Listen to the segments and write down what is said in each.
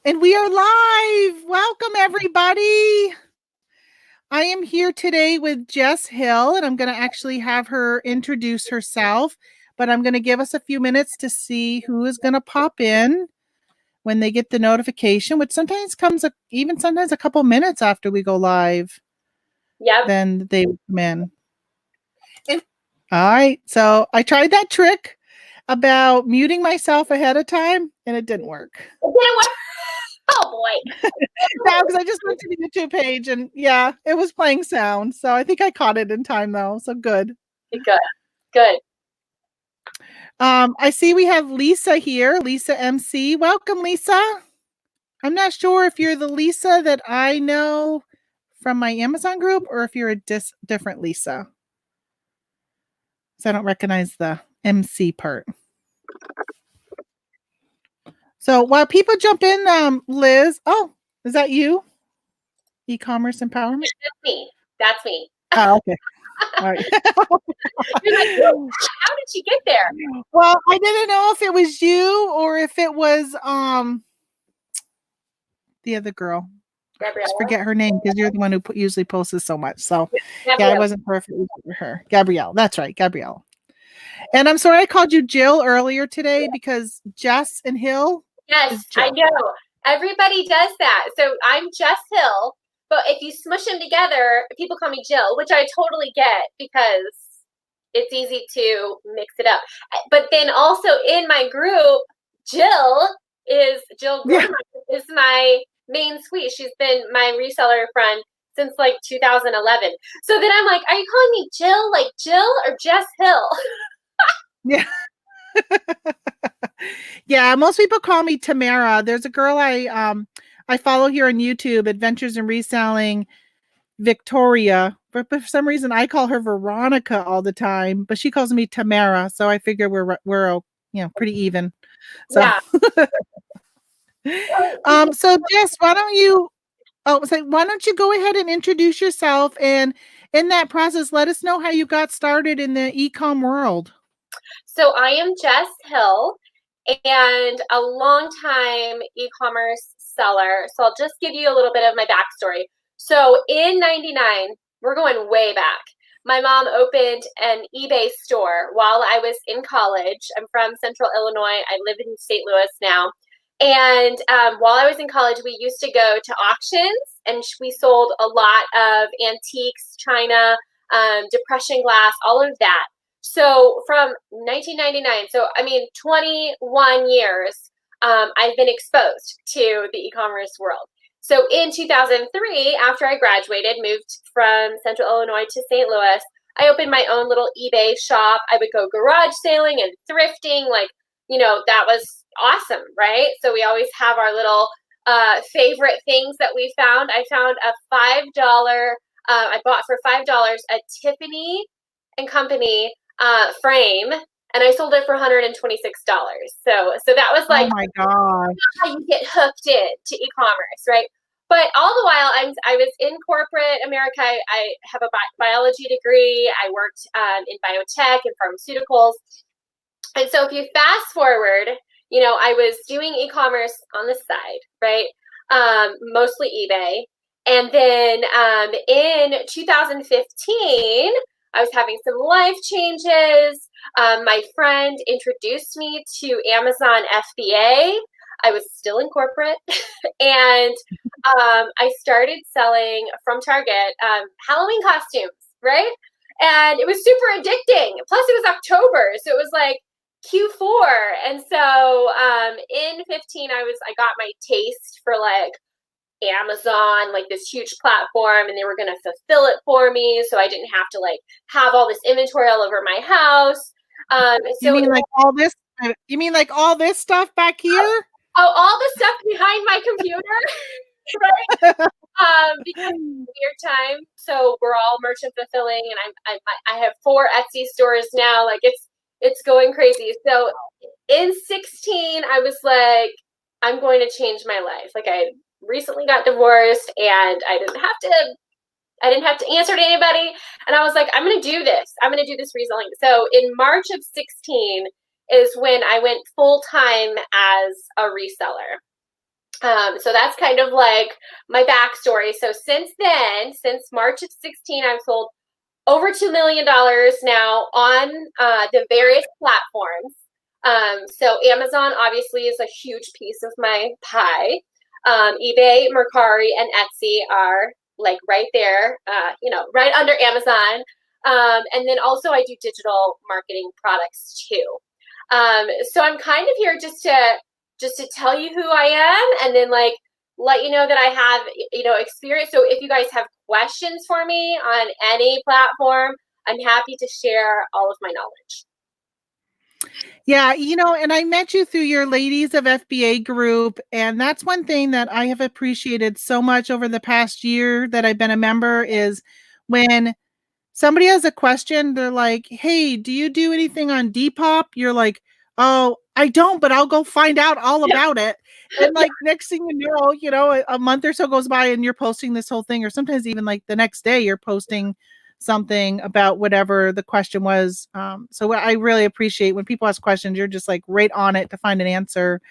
And we are live. Welcome, everybody. I am here today with Jess Hill, and I'm going to actually have her introduce herself, but I'm going to give us a few minutes to see who is going to pop in when they get the notification, which sometimes comes even sometimes a couple minutes after we go live. Yep. Then they come in. All right. So I tried that trick about muting myself ahead of time, and it didn't work. It didn't work. Oh boy. No, because I just went to the YouTube page and yeah, it was playing sound. So I think I caught it in time though. So good. Good. I see we have Lisa here, Lisa MC. Welcome, Lisa. I'm not sure if you're the Lisa that I know from my Amazon group or if you're a different Lisa. So I don't recognize the MC part. So while people jump in, Liz, oh, is that you? E-commerce empowerment? That's me. Oh, okay. All right. You're like, how did she get there? Well, I didn't know if it was you or if it was the other girl. Gabriella? Just forget her name because you're the one who usually posts so much. So yeah, I wasn't perfect with her. Gabrielle. That's right, Gabrielle. And I'm sorry I called you Jill earlier today because Jess and Hill. Yes, I know. Everybody does that. So I'm Jess Hill, but if you smush them together, people call me Jill, which I totally get because it's easy to mix it up. But then also in my group, Jill is my main suite. She's been my reseller friend since like 2011. So then I'm like, are you calling me Jill, like Jill or Jess Hill? Yeah. Yeah, most people call me Tamara. There's a girl I follow here on YouTube, Adventures in Reselling, Victoria. But for some reason I call her Veronica all the time, but she calls me Tamara, so I figure we're pretty even. So Yeah. So Jess, why don't you go ahead and introduce yourself, and in that process let us know how you got started in the e-com world. So I am Jess Hill and a longtime e-commerce seller. So I'll just give you a little bit of my backstory. So in 99, we're going way back. My mom opened an eBay store while I was in college. I'm from Central Illinois. I live in St. Louis now. And while I was in college, we used to go to auctions and we sold a lot of antiques, china, depression glass, all of that. So from 1999, 21 years, I've been exposed to the e-commerce world. So in 2003, after I graduated, moved from Central Illinois to St. Louis, I opened my own little eBay shop. I would go garage sailing and thrifting. That was awesome, right? So we always have our little favorite things that we found. I found a $5, I bought for $5 a Tiffany and Company frame, and I sold it for $126. So that was like, oh my god, how you get hooked into e-commerce, right? But all the while, I was in corporate America. I have a biology degree. I worked in biotech and pharmaceuticals. And so if you fast forward, I was doing e-commerce on the side, right? Mostly eBay. And then in 2015, I was having some life changes. My friend introduced me to Amazon FBA. I was still in corporate. And I started selling from Target Halloween costumes, right? And it was super addicting. Plus, it was October. So it was like Q4. And so in 15, I got my taste for like Amazon, like this huge platform, and they were going to fulfill it for me, so I didn't have to like have all this inventory all over my house. You mean like all this? You mean like all this stuff back here? Oh, all the stuff behind my computer, right? Because it's a weird time, so we're all merchant fulfilling, and I have 4 Etsy stores now. Like it's going crazy. So in 16, I was like, I'm going to change my life. Like I recently got divorced and I didn't have to answer to anybody. And I was like, I'm going to do this. I'm going to do this reselling. So in March of 16 is when I went full time as a reseller. So that's kind of like my backstory. So since then, since March of 16, I've sold over $2 million now on the various platforms. So Amazon obviously is a huge piece of my pie. eBay, Mercari, and Etsy are like right there, right under Amazon. And then also I do digital marketing products too. So I'm kind of here just to tell you who I am, and then like let you know that I have experience. So if you guys have questions for me on any platform, I'm happy to share all of my knowledge. Yeah, and I met you through your Ladies of FBA group, and that's one thing that I have appreciated so much over the past year that I've been a member is when somebody has a question, they're like, "Hey, do you do anything on Depop?" You're like, "Oh, I don't, but I'll go find out all Yeah. about it." And like next thing you know, a month or so goes by and you're posting this whole thing, or sometimes even like the next day you're posting something about whatever the question was. So I really appreciate when people ask questions, you're just like right on it to find an answer.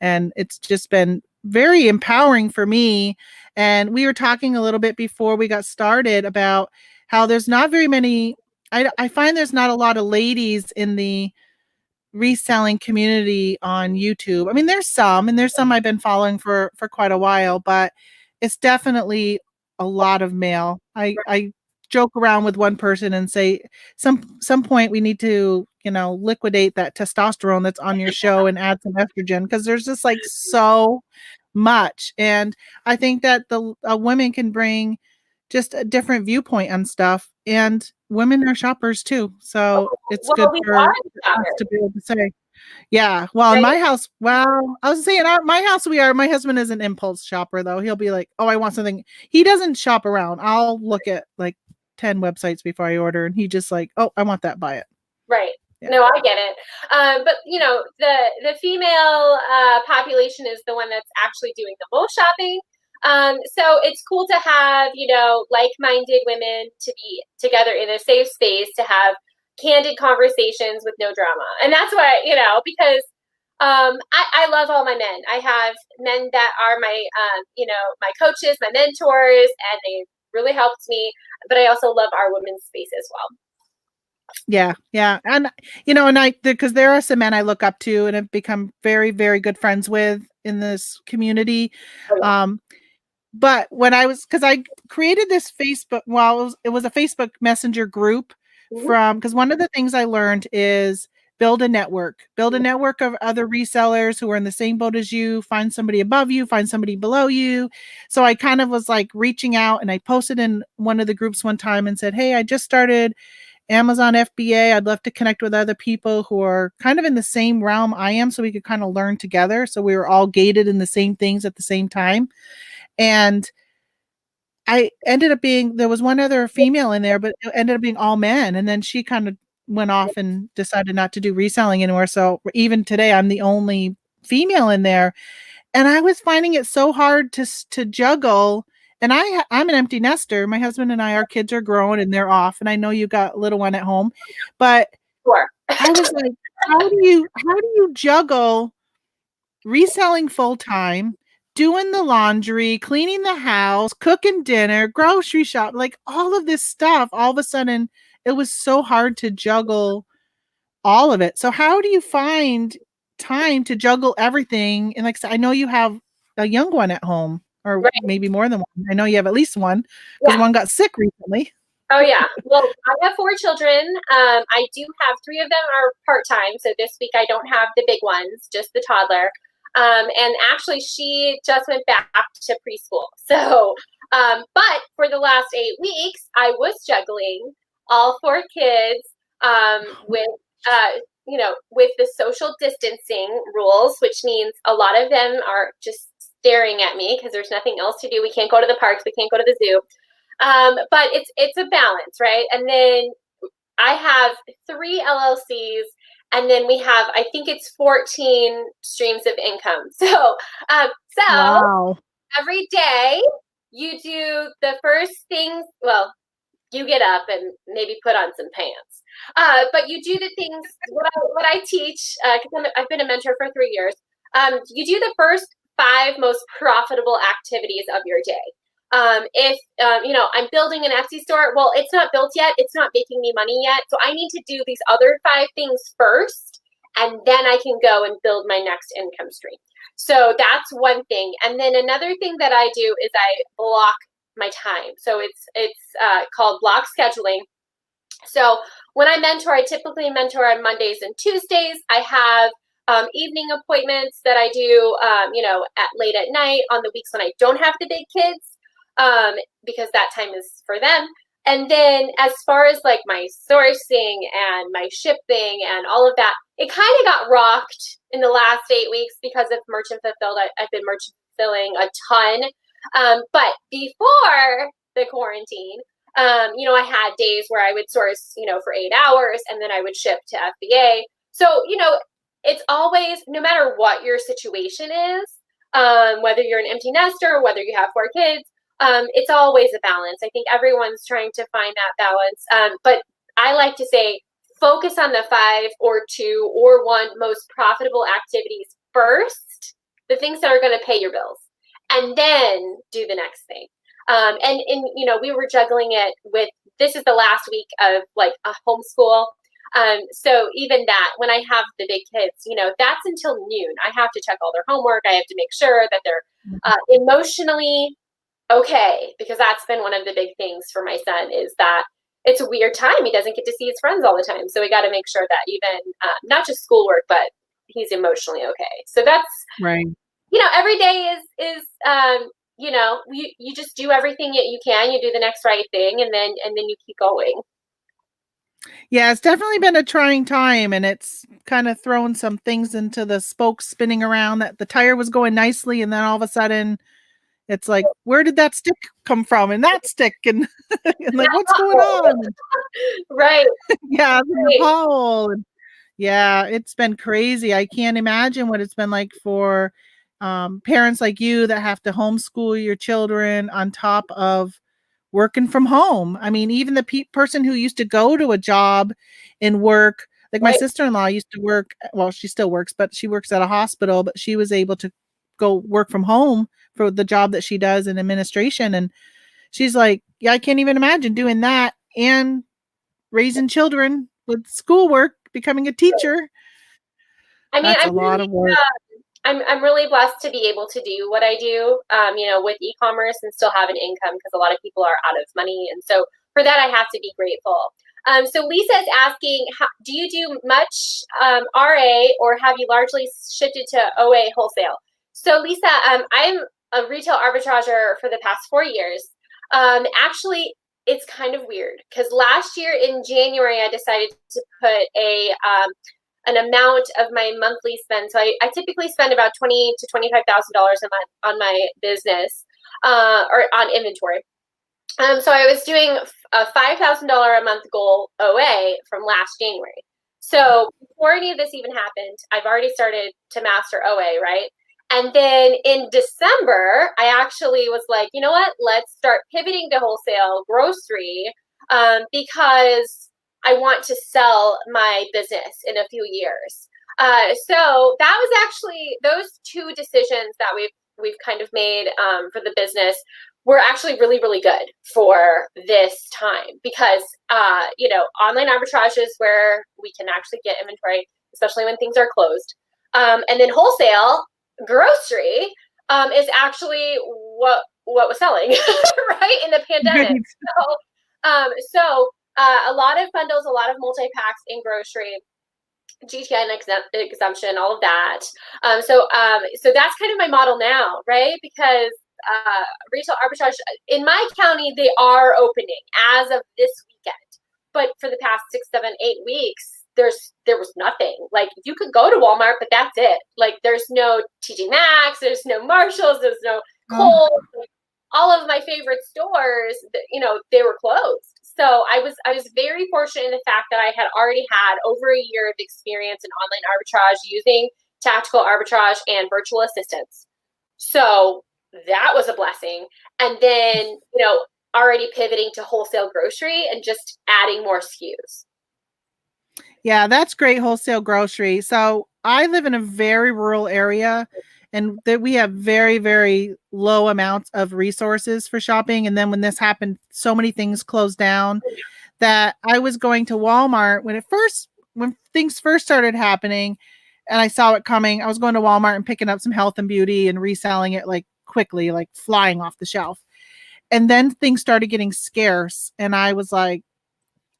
And it's just been very empowering for me. And we were talking a little bit before we got started about how there's not very many, I find there's not a lot of ladies in the reselling community on YouTube. I mean, there's some, and there's some I've been following for quite a while, but it's definitely a lot of male. I joke around with one person and say some point we need to, liquidate that testosterone that's on your show and add some estrogen because there's just like so much. And I think that the women can bring just a different viewpoint on stuff, and women are shoppers too. So it's Well, good we for are us shoppers, to be able to say, yeah. Well, in right? my house, well, I was saying my house, we are. My husband is an impulse shopper, though. He'll be like, "Oh, I want something." He doesn't shop around. I'll look at like 10 websites before I order, and he just like, "Oh, I want that. Buy it." Right. Yeah. No, I get it. But the female population is the one that's actually doing the most shopping. So it's cool to have, like-minded women to be together in a safe space to have candid conversations with no drama. And that's why, because I love all my men. I have men that are my coaches, my mentors, and they really helped me. But I also love our women's space as well. Yeah, yeah. And and because there are some men I look up to and have become very, very good friends with in this community. Oh, yeah. But when because I created this Facebook, well, it was a Facebook Messenger group Mhm. because one of the things I learned is build a network of other resellers who are in the same boat as you, find somebody above you, find somebody below you. So I kind of was like reaching out, and I posted in one of the groups one time and said, "Hey, I just started Amazon FBA. I'd love to connect with other people who are kind of in the same realm I am so we could kind of learn together." So we were all gated in the same things at the same time. And I ended up there was one other female in there, but it ended up being all men. And then she kind of went off and decided not to do reselling anymore. So even today, I'm the only female in there. And I was finding it so hard to juggle. And I'm an empty nester. My husband and I, our kids are grown and they're off. And I know you got a little one at home, but Sure. I was like, how do you juggle reselling full time, doing the laundry, cleaning the house, cooking dinner, grocery shop, like all of this stuff. All of a sudden, it was so hard to juggle all of it. So, how do you find time to juggle everything? And like I said, I know you have a young one at home, or Right. maybe more than one. I know you have at least one because Yeah. one got sick recently. Oh, yeah. Well, I have four children. I do have three of them are part-time. So this week I don't have the big ones, just the toddler. And actually she just went back to preschool. So, but for the last 8 weeks, I was juggling all four kids with the social distancing rules, which means a lot of them are just staring at me because there's nothing else to do. We can't go to the parks. We can't go to the zoo. But it's a balance, right? And then I have 3 LLCs, and then we have, I think it's 14 streams of income. So Wow. every day you do the first things. Well, you get up and maybe put on some pants, but you do the things what I teach because I've been a mentor for 3 years. You do the first 5 most profitable activities of your day. If I'm building an Etsy store, well, it's not built yet, it's not making me money yet, so I need to do these other 5 things first, and then I can go and build my next income stream. So that's one thing. And then another thing that I do is I block my time. So it's called block scheduling. So when I mentor, I typically mentor on Mondays and Tuesdays. I have evening appointments that I do, at late at night on the weeks when I don't have the big kids, because that time is for them. And then as far as like my sourcing and my shipping and all of that, it kind of got rocked in the last 8 weeks because of Merchant Fulfilled. I've been merchant fulfilling a ton. But before the quarantine, I had days where I would source, for 8 hours, and then I would ship to FBA. So, it's always, no matter what your situation is, whether you're an empty nester or whether you have 4 kids, it's always a balance. I think everyone's trying to find that balance. But I like to say, focus on the 5 or 2 or 1 most profitable activities first, the things that are going to pay your bills, and then do the next thing. And we were juggling it with, this is the last week of like a homeschool. So even that, when I have the big kids, that's until noon. I have to check all their homework. I have to make sure that they're emotionally okay, because that's been one of the big things for my son, is that it's a weird time. He doesn't get to see his friends all the time. So we got to make sure that even not just schoolwork, but he's emotionally okay. So that's right. Every day is you just do everything that you can. You do the next right thing, and then you keep going. Yeah, it's definitely been a trying time, and it's kind of thrown some things into the spokes spinning around, that the tire was going nicely, and then all of a sudden it's like, where did that stick come from? And that stick, and, and like, what's going on? Right. Yeah, Nepal. Yeah, it's been crazy. I can't imagine what it's been like for parents like you that have to homeschool your children on top of working from home. I mean, even the person who used to go to a job and work, like my sister-in-law used to work, well, she still works, but she works at a hospital, but she was able to go work from home for the job that she does in administration. And she's like, yeah, I can't even imagine doing that and raising children with schoolwork, becoming a teacher. I mean, That's a lot of work. I'm really blessed to be able to do what I do, with e-commerce and still have an income, because a lot of people are out of money. And so for that, I have to be grateful. So Lisa is asking, do you do much RA, or have you largely shifted to OA wholesale? So Lisa, I'm a retail arbitrager for the past 4 years. Actually, it's kind of weird, because last year in January, I decided to put an amount of my monthly spend. So I typically spend about $20,000 to $25,000 a month on my business, or on inventory. So I was doing a $5,000 a month goal OA from last January. So before any of this even happened, I've already started to master OA, right? And then in December, I actually was like, you know what? Let's start pivoting to wholesale grocery, because I want to sell my business in a few years. So that was actually, those 2 decisions that we've kind of made for the business were actually really, really good for this time, because online arbitrage is where we can actually get inventory, especially when things are closed. And then wholesale grocery is actually what was selling right in the pandemic. Right. So a lot of bundles, a lot of multi-packs in grocery, GTN exemption, all of that. So that's kind of my model now, right? Because retail arbitrage in my county, they are opening as of this weekend, but for the past 6, 7, 8 weeks, there was nothing. Like, you could go to Walmart, but that's it. Like, there's no TJ Maxx, there's no Marshalls, there's no Kohl's. All of my favorite stores, they were closed. So I was very fortunate in the fact that I had already had over a year of experience in online arbitrage using tactical arbitrage and virtual assistants. So that was a blessing. And then, already pivoting to wholesale grocery and just adding more SKUs. Yeah, that's great, wholesale grocery. So I live in a very rural area, and that we have very, very low amounts of resources for shopping. And then when this happened, so many things closed down that I was going to Walmart when things first started happening and I saw it coming. I was going to Walmart and picking up some health and beauty and reselling it like quickly, like flying off the shelf. And then things started getting scarce. And I was like,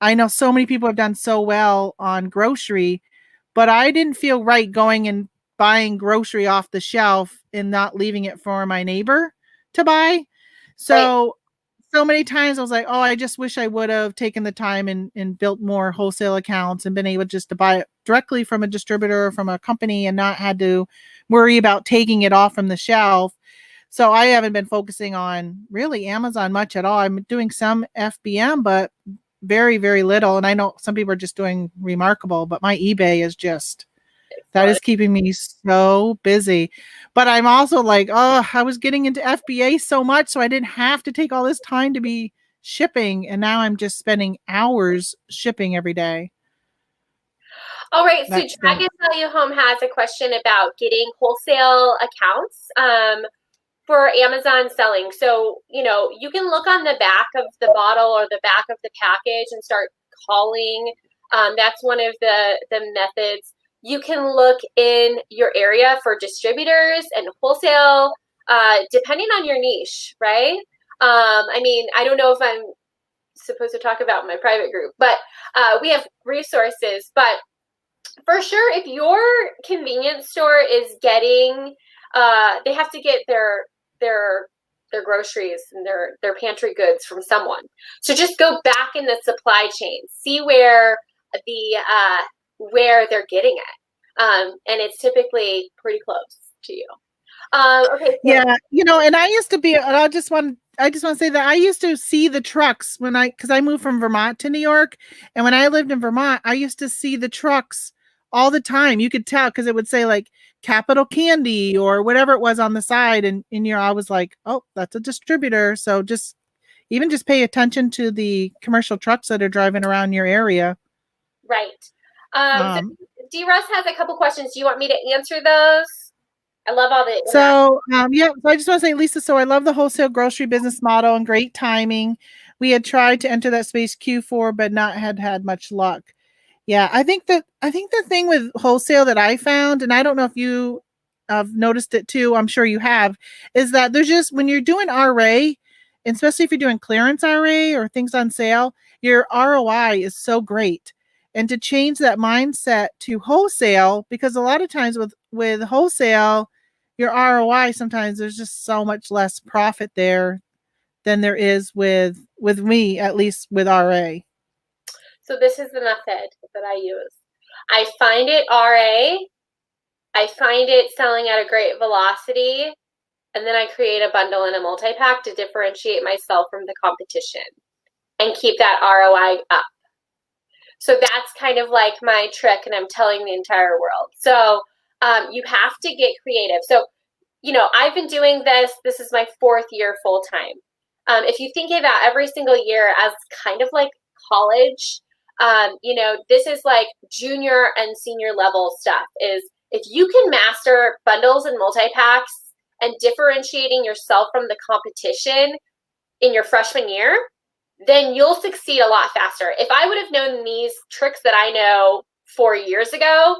I know so many people have done so well on grocery, but I didn't feel right going and buying grocery off the shelf and not leaving it for my neighbor to buy. Right. So many times I was like, oh, I just wish I would have taken the time and built more wholesale accounts and been able just to buy it directly from a distributor or from a company and not had to worry about taking it off from the shelf. So I haven't been focusing on really Amazon much at all. I'm doing some FBM, but very, very little. And I know some people are just doing remarkable, but my eBay is just that is keeping me so busy. But I'm also like, oh, I was getting into FBA so much, so I didn't have to take all this time to be shipping. And now I'm just spending hours shipping every day. All right, so That stinks. Dragon Value Home has a question about getting wholesale accounts for Amazon selling. So, you can look on the back of the bottle or the back of the package and start calling. That's one of the methods. You can look in your area for distributors and wholesale, depending on your niche, right? I don't know if I'm supposed to talk about my private group, but we have resources. But for sure, if your convenience store is getting, they have to get their groceries and their pantry goods from someone. So just go back in the supply chain, see where where they're getting it, and it's typically pretty close to you. Okay, so Yeah, and I used to be, and I just want to say that I used to see the trucks because I moved from Vermont to New York. And when I lived in Vermont, I used to see the trucks all the time. You could tell because it would say like Capital Candy or whatever it was on the side. And I was like, oh, that's a distributor. So just pay attention to the commercial trucks that are driving around your area. right. So Um, D. Russ has a couple questions. Do you want me to answer those? I love all the interaction. yeah, so I just want to say, Lisa, so I love the wholesale grocery business model and great timing. We had tried to enter that space Q4, but not had much luck. Yeah, I think the thing with wholesale that I found, and I don't know if you have noticed it too, I'm sure you have, is that there's just when you're doing RA, and especially if you're doing clearance RA or things on sale, your ROI is so great. And to change that mindset to wholesale, because a lot of times with wholesale, your ROI sometimes there's just so much less profit there than there is with me, at least with RA. So this is the method that I use. I find it RA, I find it selling at a great velocity, and then I create a bundle and a multi-pack to differentiate myself from the competition and keep that ROI up. So that's kind of like my trick, and I'm telling the entire world. So you have to get creative. So, I've been doing this. This is my 4th year full time. If you think about every single year as kind of like college, this is like junior and senior level stuff. Is if you can master bundles and multi-packs and differentiating yourself from the competition in your freshman year, then you'll succeed a lot faster. If I would have known these tricks that I know 4 years ago,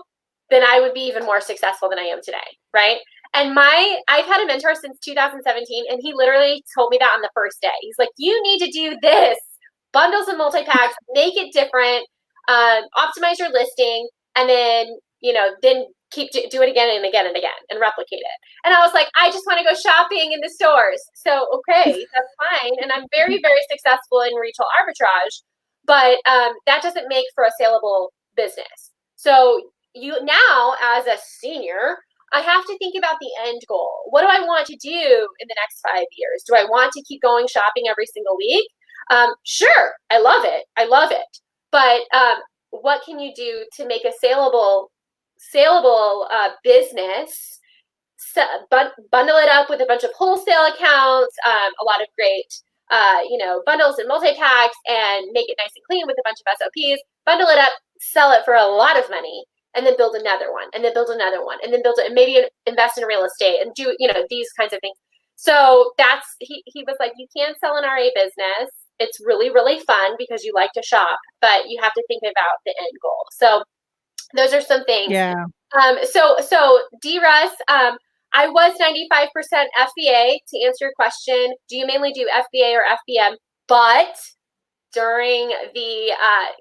then I would be even more successful than I am today, right? And I've had a mentor since 2017, and he literally told me that on the first day. He's like, you need to do this, bundles and multi-packs, make it different, optimize your listing, and then keep do it again and again and again and replicate it. And I was like, I just want to go shopping in the stores. So, okay, that's fine. And I'm very, very successful in retail arbitrage, but that doesn't make for a saleable business. So you now, as a senior, I have to think about the end goal. What do I want to do in the next 5 years? Do I want to keep going shopping every single week? Sure, I love it. I love it. But what can you do to make a saleable business? Bundle it up with a bunch of wholesale accounts, a lot of great bundles and multi-packs, and make it nice and clean with a bunch of SOPs. Bundle it up, sell it for a lot of money, and then build another one, and then build another one, and then build it, and maybe invest in real estate and do, these kinds of things. So he was like, you can't sell an RA business. It's really, really fun because you like to shop, but you have to think about the end goal. So those are some things. Yeah. So D-Russ, I was 95% FBA. To answer your question, do you mainly do FBA or FBM? But during the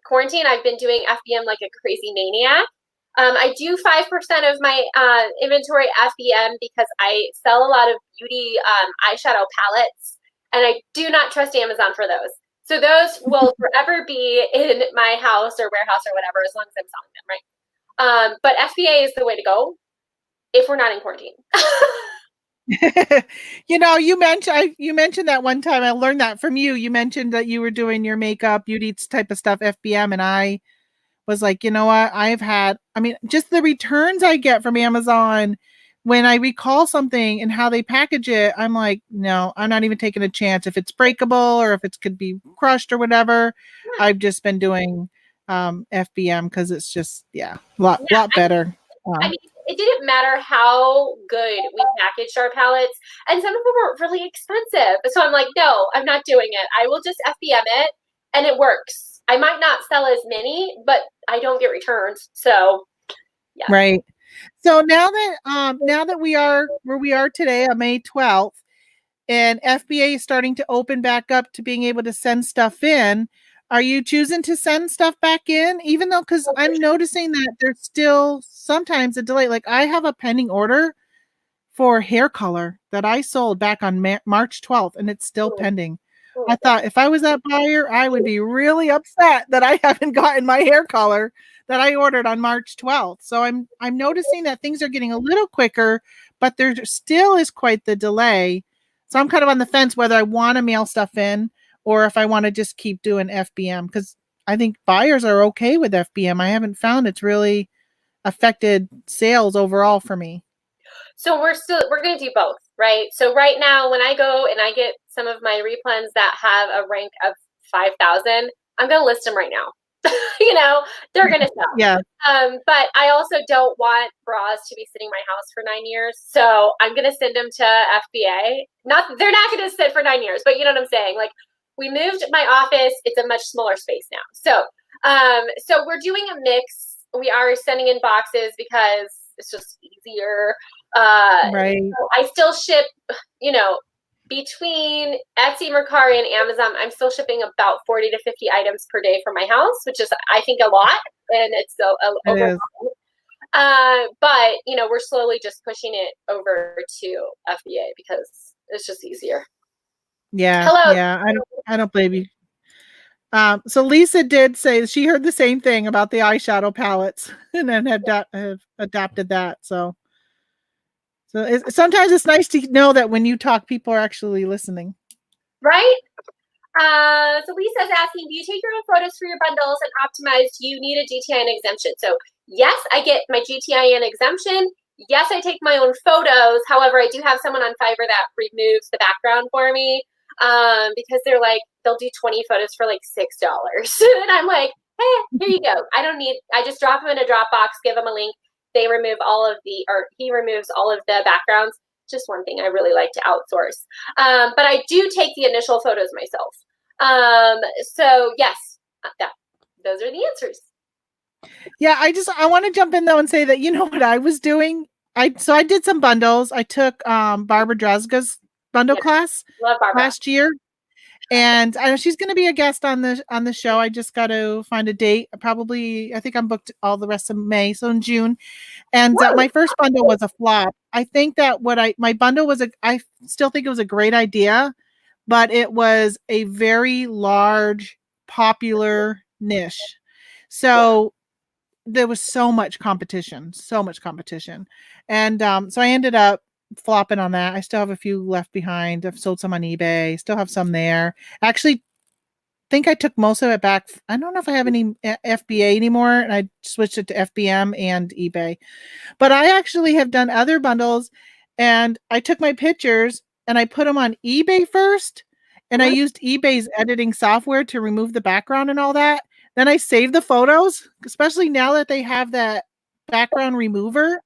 quarantine, I've been doing FBM like a crazy maniac. I do 5% of my inventory FBM because I sell a lot of beauty eyeshadow palettes, and I do not trust Amazon for those. So those will forever be in my house or warehouse or whatever, as long as I'm selling them, right? But FBA is the way to go if we're not in quarantine. You mentioned that one time. I learned that from you. You mentioned that you were doing your makeup, beauty type of stuff, FBM, and I was like, you know what? Just the returns I get from Amazon when I recall something and how they package it, I'm like, no, I'm not even taking a chance. If it's breakable or if it could be crushed or whatever, I've just been doing FBM because it's just, a lot better. I mean, it didn't matter how good we packaged our palettes, and some of them were really expensive. So I'm like, no, I'm not doing it. I will just FBM it, and it works. I might not sell as many, but I don't get returns. So, yeah. Right. So now that we are where we are today on May 12th, and FBA is starting to open back up to being able to send stuff in, are you choosing to send stuff back in? Even though, because I'm noticing that there's still sometimes a delay. Like I have a pending order for hair color that I sold back on March 12th, and it's still pending. I thought if I was that buyer, I would be really upset that I haven't gotten my hair color that I ordered on March 12th. So I'm noticing that things are getting a little quicker, but there still is quite the delay. So I'm kind of on the fence whether I want to mail stuff in or if I want to just keep doing FBM, because I think buyers are okay with FBM. I haven't found it's really affected sales overall for me. So we're going to do both, right? So right now, when I go and I get some of my replens that have a rank of 5,000, I'm going to list them right now. They're going to sell. Yeah. But I also don't want bras to be sitting in my house for 9 years. So I'm going to send them to FBA. They're not going to sit for 9 years, but you know what I'm saying? Like, we moved my office. It's a much smaller space now. So we're doing a mix. We are sending in boxes because it's just easier. Right. So I still ship, between Etsy, Mercari, and Amazon, I'm still shipping about 40 to 50 items per day from my house, which is, I think, a lot, and it's so overwhelming. But we're slowly just pushing it over to FBA because it's just easier. Yeah. Hello. Yeah. I don't blame you. So Lisa did say she heard the same thing about the eyeshadow palettes and then have adapted that. So sometimes it's nice to know that when you talk, people are actually listening. Right? So Lisa's asking, do you take your own photos for your bundles and optimize? Do you need a GTIN exemption? So yes, I get my GTIN exemption. Yes, I take my own photos. However, I do have someone on Fiverr that removes the background for me because they'll do 20 photos for like $6. And I'm like, hey, here you go. I just drop them in a Dropbox, give them a link. He removes all of the backgrounds. Just one thing I really like to outsource. But I do take the initial photos myself. So yes, those are the answers. Yeah, I want to jump in though and say that you know what I was doing? I did some bundles. I took Barbara Drazga's bundle class last year. And I know she's going to be a guest on the show. I just got to find a date. Probably, I think I'm booked all the rest of May, so in June. And my first bundle was a flop. I think that my bundle was I still think it was a great idea, but it was a very large, popular niche. So there was so much competition. And so I ended up flopping on that. I still have a few left behind. I've sold some on eBay, still have some there. Actually, think I took most of it back. I don't know if I have any FBA anymore, and I switched it to FBM and eBay. But I actually have done other bundles, and I took my pictures and I put them on eBay first, and I used eBay's editing software to remove the background and all that. Then I saved the photos, especially now that they have that background remover,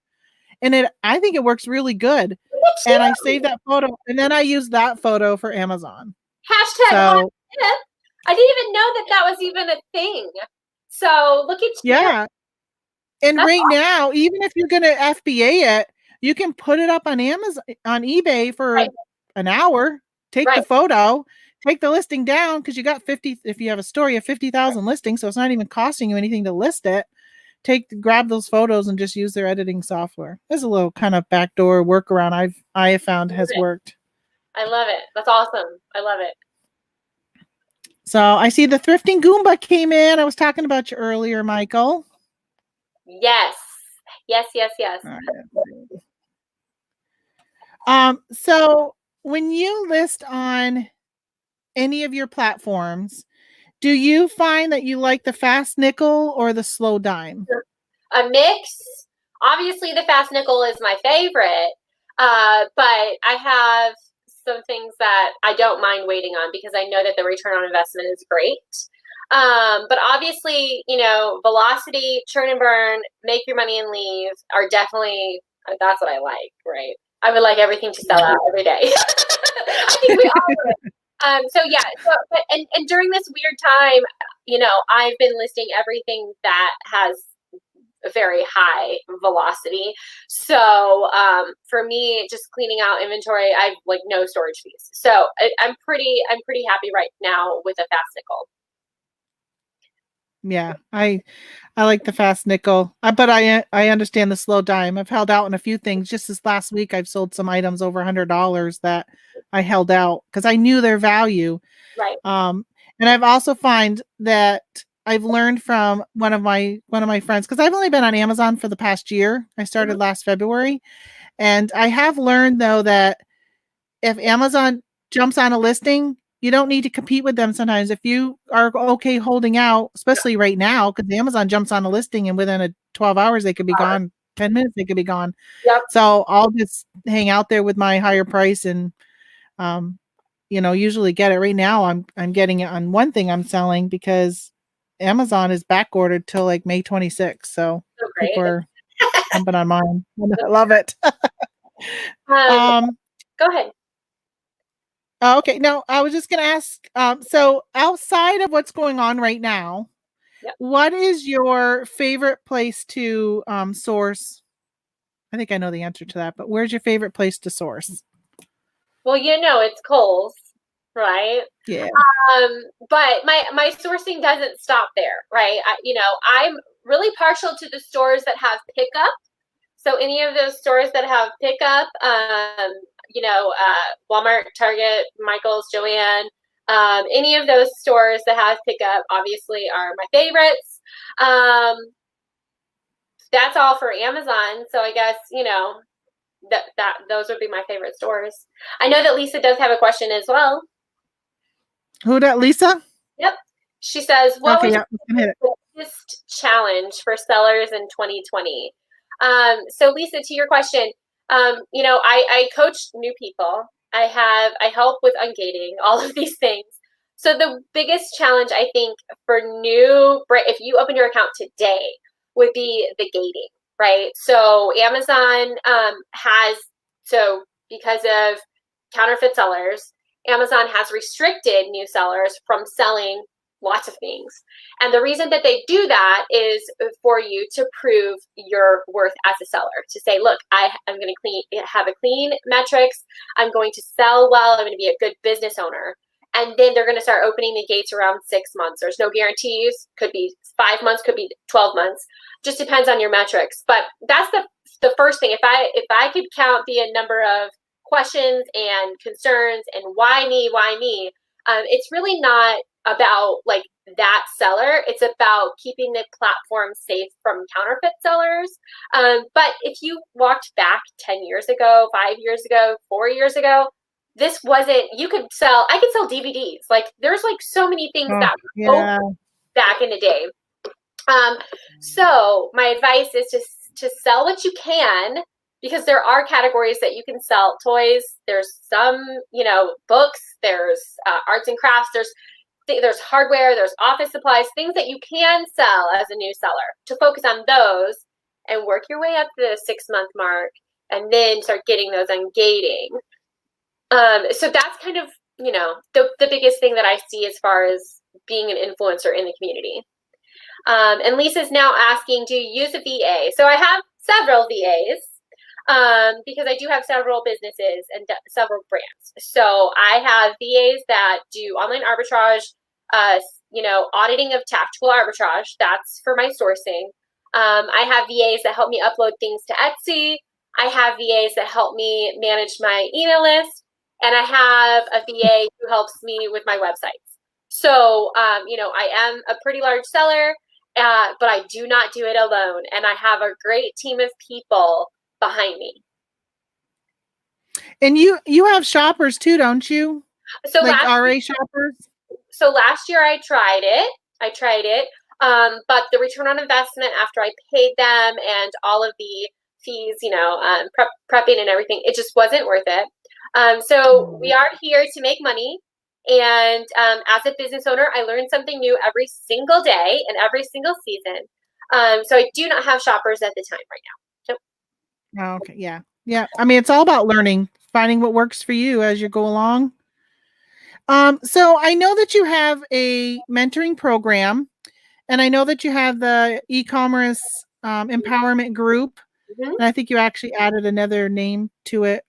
and I think it works really good. Me And I too. saved that photo, and then I use that photo for Amazon. Hashtag hot So tip. I didn't even know that that was even a thing. So look at you. yeah. And That's right now, even if you're going to FBA it, you can put it up on Amazon, on eBay for right. an hour, take Right. the photo, take the listing down because you got 50, if you have a store, you have 50,000 listings. So it's not even costing you anything to list it. Grab those photos and just use their editing software. There's a little kind of backdoor workaround I have found has worked. I love it. That's awesome. I love it. So I see the thrifting Goomba came in. I was talking about you earlier, Michael. Yes. Yes, yes, yes. So when you list on any of your platforms, do you find that you like the fast nickel or the slow dime? A mix. Obviously, the fast nickel is my favorite, but I have some things that I don't mind waiting on because I know that the return on investment is great. But obviously, velocity, churn and burn, make your money and leave are definitely, that's what I like, right? I would like everything to sell out every day. I think we all would. So yeah, but during this weird time, I've been listing everything that has a very high velocity. So for me, just cleaning out inventory, I've like no storage fees. So I'm pretty happy right now with a fast nickel. Yeah, I like the fast nickel, but I understand the slow dime. I've held out on a few things. Just this last week, I've sold some items over $100 that I held out because I knew their value. Right. And I've also find that I've learned from one of my friends because I've only been on Amazon for the past year. I started last February, and I have learned though that if Amazon jumps on a listing, you don't need to compete with them sometimes. If you are okay holding out, especially right now, because Amazon jumps on a listing and within 12 hours they could be gone, 10 minutes they could be gone. Yep. So I'll just hang out there with my higher price and usually get it. Right now I'm getting it on one thing I'm selling because Amazon is back ordered till like May 26th. So So people great. are jumping on mine. I love it. Go ahead. Okay. No, I was just going to ask. So outside of what's going on right now, Yep. what is your favorite place to source? I think I know the answer to that, but where's your favorite place to source? Well, it's Kohl's, right? Yeah. But my sourcing doesn't stop there, right? I'm really partial to the stores that have pickup. So any of those stores that have pickup, Walmart, Target, Michael's, Joanne, any of those stores that have pickup obviously are my favorites. That's all for Amazon. So I guess, that those would be my favorite stores. I know that Lisa does have a question as well. Who that, Lisa? Yep. She says, what was your biggest challenge for sellers in 2020? So Lisa, to your question, I coach new people. I help with ungating, all of these things. So the biggest challenge I think for if you open your account today would be the gating, right? So Amazon because of counterfeit sellers, Amazon has restricted new sellers from selling lots of things. And the reason that they do that is for you to prove your worth as a seller, to say, look, I'm going to have a clean metrics. I'm going to sell well. I'm going to be a good business owner. And then they're going to start opening the gates around 6 months. There's no guarantees. Could be 5 months, could be 12 months. Just depends on your metrics. But that's the first thing. If I could count the number of questions and concerns and why me, it's really not about like that seller. It's about keeping the platform safe from counterfeit sellers. But if you walked back 10 years ago, 5 years ago, 4 years ago, this wasn't, I could sell DVDs. Like there's like so many things that were back in the day. So my advice is to sell what you can, because there are categories that you can sell. Toys, there's some, books, there's arts and crafts, there's hardware, there's office supplies, things that you can sell as a new seller, to focus on those and work your way up to the 6-month mark, and then start getting those ungating. So that's kind of, the biggest thing that I see as far as being an influencer in the community. And Lisa's now asking, do you use a VA? So I have several VAs because I do have several businesses and several brands. So I have VAs that do online arbitrage, auditing of tactical arbitrage. That's for my sourcing. I have VAs that help me upload things to Etsy. I have VAs that help me manage my email list. And I have a VA who helps me with my websites. So, I am a pretty large seller, but I do not do it alone. And I have a great team of people behind me. And you have shoppers too, don't you? So like RA shoppers? So last year I tried it. But the return on investment after I paid them and all of the fees, prepping and everything, it just wasn't worth it. So we are here to make money. And as a business owner, I learn something new every single day and every single season. So I do not have shoppers at the time right now. Oh, okay. Yeah. Yeah. I mean, it's all about learning, finding what works for you as you go along. So I know that you have a mentoring program, and I know that you have the e-commerce empowerment group. Mm-hmm. And I think you actually added another name to it.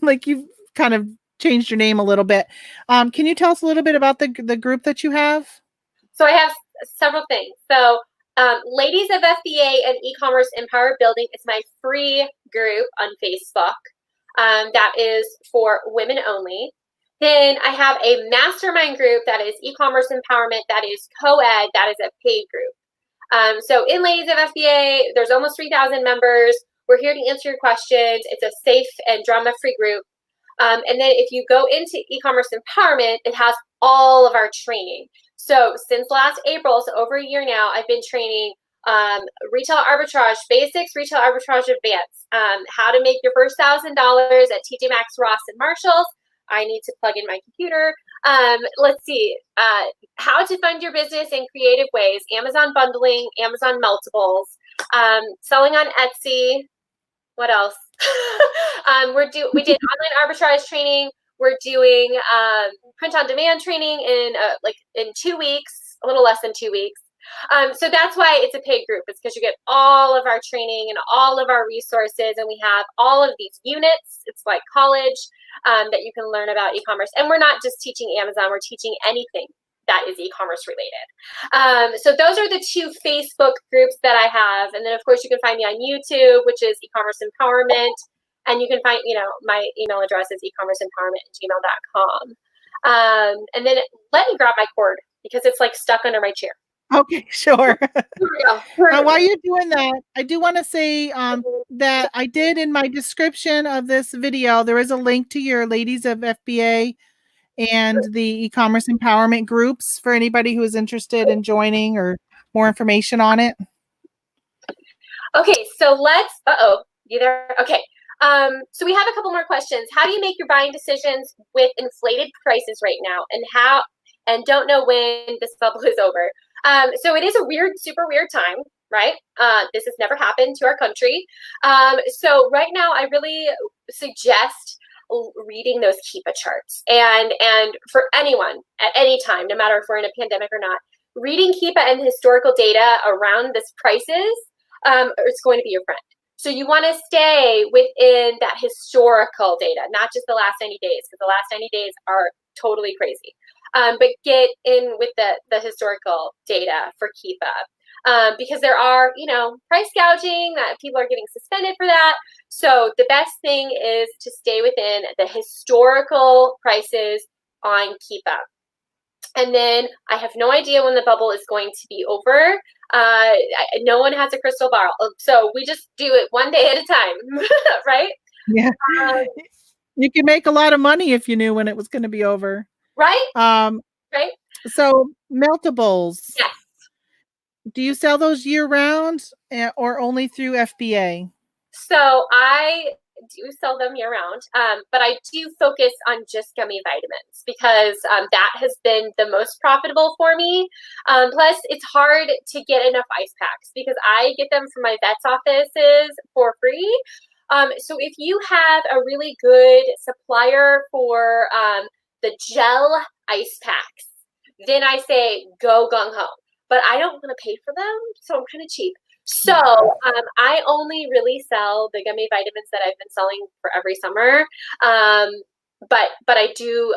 Like you've kind of changed your name a little bit. Can you tell us a little bit about the group that you have? So I have several things. So Ladies of FBA and E-commerce Empower Building is my free group on Facebook. That is for women only. Then I have a mastermind group that is e-commerce empowerment, that is co-ed, that is a paid group. So in Ladies of FBA, there's almost 3,000 members. We're here to answer your questions. It's a safe and drama-free group. And then if you go into e-commerce empowerment, it has all of our training. So since last April, so over a year now, I've been training retail arbitrage basics, retail arbitrage advanced, how to make your first $1,000 at TJ Maxx, Ross, and Marshalls. I need to plug in my computer. Let's see, how to fund your business in creative ways, Amazon bundling, Amazon multiples, selling on Etsy. What else? We did online arbitrage training. We're doing print on demand training in 2 weeks, a little less than 2 weeks. So that's why it's a paid group. It's because you get all of our training and all of our resources, and we have all of these units. It's like college that you can learn about e-commerce. And we're not just teaching Amazon, we're teaching anything that is e-commerce related. So those are the 2 Facebook groups that I have. And then of course you can find me on YouTube, which is e-commerce empowerment. And you can find, my email address is ecommerceempowerment@gmail.com. And then let me grab my cord because it's like stuck under my chair. Okay, sure. Here we go. While you're doing that, I do want to say that I did in my description of this video, there is a link to your Ladies of FBA and the e-commerce empowerment groups for anybody who is interested in joining or more information on it. Okay, so let's, you there? Okay. So we have a couple more questions. How do you make your buying decisions with inflated prices right now, and don't know when this bubble is over? So it is a super weird time, right? This has never happened to our country. So right now I really suggest reading those Keepa charts, and for anyone at any time, no matter if we're in a pandemic or not, reading Keepa and historical data around this prices, it's going to be your friend. So you want to stay within that historical data, not just the last 90 days, because the last 90 days are totally crazy. But get in with the historical data for Keepa. Because there are, price gouging, that people are getting suspended for that. So the best thing is to stay within the historical prices on Keepa. And then I have no idea when the bubble is going to be over. No one has a crystal ball. So we just do it one day at a time, right? Yeah. You can make a lot of money if you knew when it was going to be over. Right? Right? So meltables. Yes. Do you sell those year round or only through FBA? So I do sell them year round, but I do focus on just gummy vitamins because that has been the most profitable for me. Plus, it's hard to get enough ice packs because I get them from my vet's offices for free. So if you have a really good supplier for the gel ice packs, then I say go gung ho. But I don't want to pay for them, so I'm kind of cheap. So I only really sell the gummy vitamins that I've been selling for every summer. But I do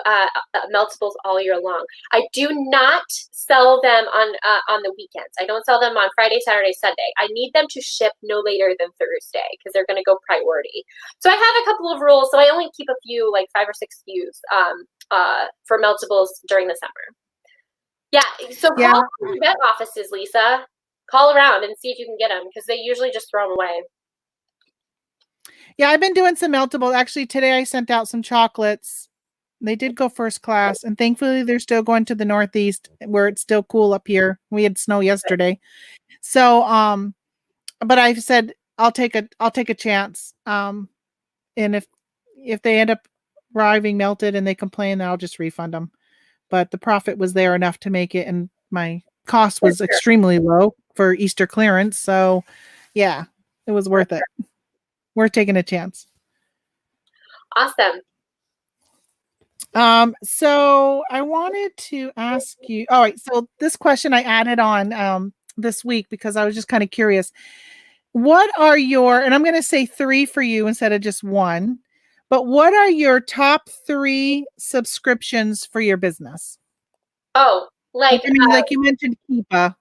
meltables all year long. I do not sell them on the weekends. I don't sell them on Friday, Saturday, Sunday. I need them to ship no later than Thursday because they're going to go priority. So I have a couple of rules. So I only keep a few, like 5 or 6 SKUs for meltables during the summer. Yeah. So call your vet offices, Lisa. Call around and see if you can get them because they usually just throw them away. Yeah, I've been doing some meltables. Actually, today I sent out some chocolates. They did go first class, and thankfully they're still going to the Northeast where it's still cool up here. We had snow yesterday. So, but I said I'll take a chance. And if they end up arriving melted and they complain, then I'll just refund them. But the profit was there enough to make it, and my cost was extremely low for Easter clearance. So, yeah, it was worth it. We're taking a chance. Awesome. So I wanted to ask you, all right, so this question I added on this week because I was just kind of curious. What are your, and I'm going to say 3 for you instead of just 1, but what are your top 3 subscriptions for your business? Oh, like you mentioned Keepa,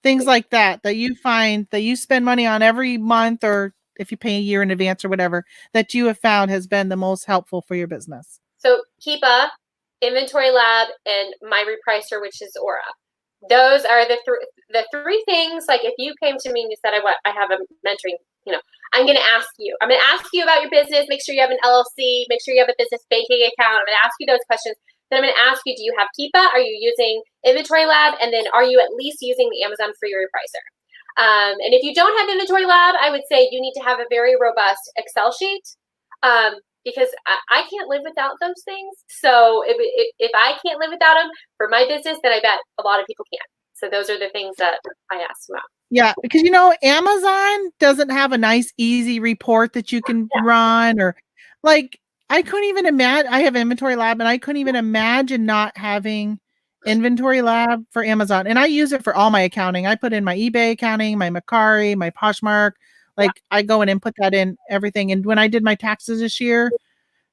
things like that you find that you spend money on every month, or if you pay a year in advance or whatever, that you have found has been the most helpful for your business. So Keepa, Inventory Lab, and My Repricer, which is Aura. Those are the 3 things. Like if you came to me and you said, I have a mentoring, I'm going to ask you. I'm going to ask you about your business. Make sure you have an LLC. Make sure you have a business banking account. I'm going to ask you those questions. Then I'm going to ask you, do you have Keepa? Are you using Inventory Lab? And then are you at least using the Amazon Free Repricer? And if you don't have Inventory Lab, I would say you need to have a very robust Excel sheet. Because I can't live without those things. So if I can't live without them for my business, then I bet a lot of people can. So those are the things that I asked about. Yeah, because Amazon doesn't have a nice, easy report that you can run, or like I couldn't even imagine. I have Inventory Lab, and I couldn't even imagine not having Inventory Lab for Amazon. And I use it for all my accounting. I put in my eBay accounting, my Mercari, my Poshmark. Like I go in and put that in everything. And when I did my taxes this year,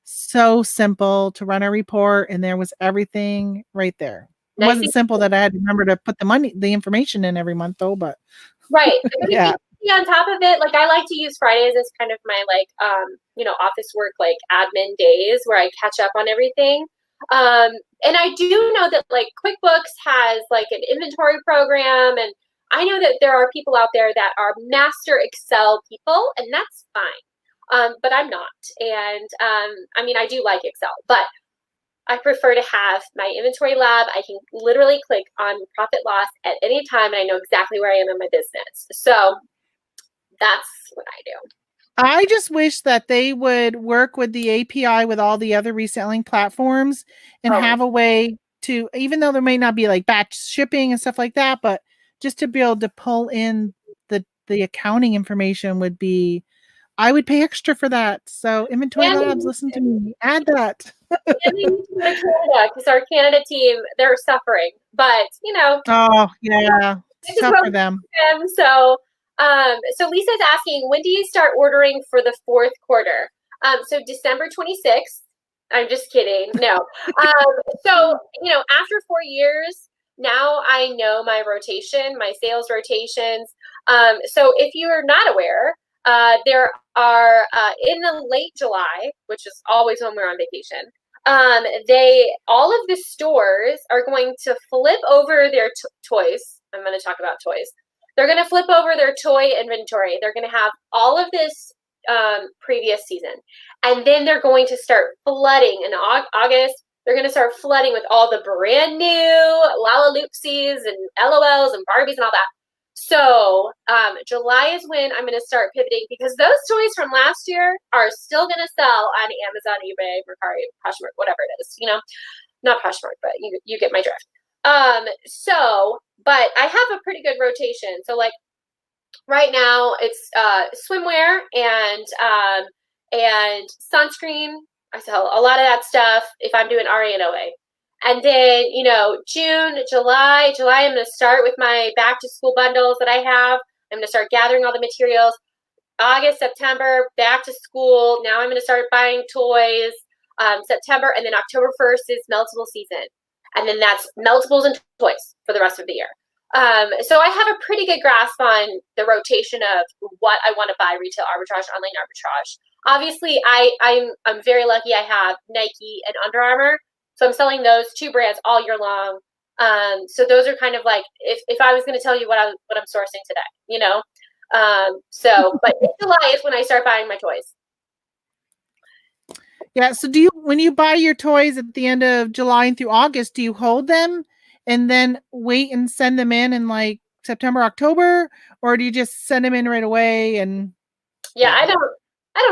so simple to run a report, and there was everything right there. It wasn't simple that I had to remember to put the information in every month though, but right. Yeah. On top of it, like I like to use Fridays as kind of my office work, like admin days where I catch up on everything. And I do know that like QuickBooks has like an inventory program, and I know that there are people out there that are master Excel people, and that's fine. But I'm not. And I do like Excel, but I prefer to have my Inventory Lab. I can literally click on profit loss at any time, and I know exactly where I am in my business. So that's what I do. I just wish that they would work with the API with all the other reselling platforms and have a way to, even though there may not be like batch shipping and stuff like that, but just to be able to pull in the accounting information would be, I would pay extra for that. So Inventory Labs, listen to me. Add that. Because our Canada team, they're suffering, but Oh yeah, it's tough for them. So Lisa's asking, when do you start ordering for the 4th quarter? So December 26th. I'm just kidding. No. So after 4 years, now I know my rotation, my sales rotations. So if you're not aware, there are in the late July, which is always when we're on vacation, all of the stores are going to flip over their toys. I'm going to talk about toys. They're going to flip over their toy inventory. They're going to have all of this previous season, and then they're going to start flooding in August. They're going to start flooding with all the brand new Lalaloopsies and LOLs and Barbies and all that. So July is when I'm going to start pivoting because those toys from last year are still going to sell on Amazon, eBay, Mercari, Poshmark, whatever it is. Not Poshmark, but you get my drift. But I have a pretty good rotation. So like right now it's swimwear and sunscreen. I sell a lot of that stuff if I'm doing RA and OA. And then, June, July, I'm going to start with my back to school bundles that I have. I'm going to start gathering all the materials. August, September, back to school. Now I'm going to start buying toys. September, and then October 1st is meltable season. And then that's meltables and toys for the rest of the year. So I have a pretty good grasp on the rotation of what I want to buy, retail arbitrage, online arbitrage. Obviously, I'm very lucky. I have Nike and Under Armour, so I'm selling those two brands all year long. So those are kind of like if I was going to tell you what I'm sourcing today, but July is when I start buying my toys. Yeah. So when you buy your toys at the end of July and through August, do you hold them and then wait and send them in like September, October, or do you just send them in right away? And yeah, I don't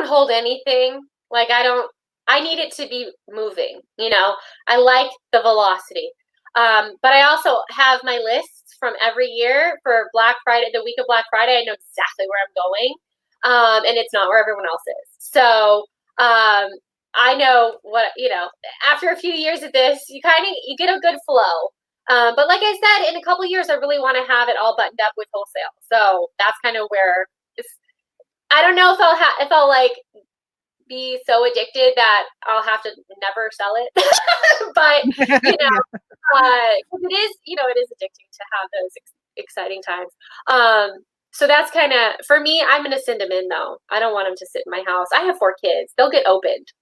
hold anything. Like I need it to be moving, I like the velocity. But I also have my lists from every year for Black Friday, the week of Black Friday. I know exactly where I'm going. And it's not where everyone else is. So, I know what, after a few years of this, you get a good flow. But like I said, in a couple of years, I really want to have it all buttoned up with wholesale. So that's kind of where I don't know if I'll like be so addicted that I'll have to never sell it. But it is addicting to have those exciting times. So that's kind of for me. I'm going to send them in though. I don't want them to sit in my house. I have 4 kids. They'll get opened.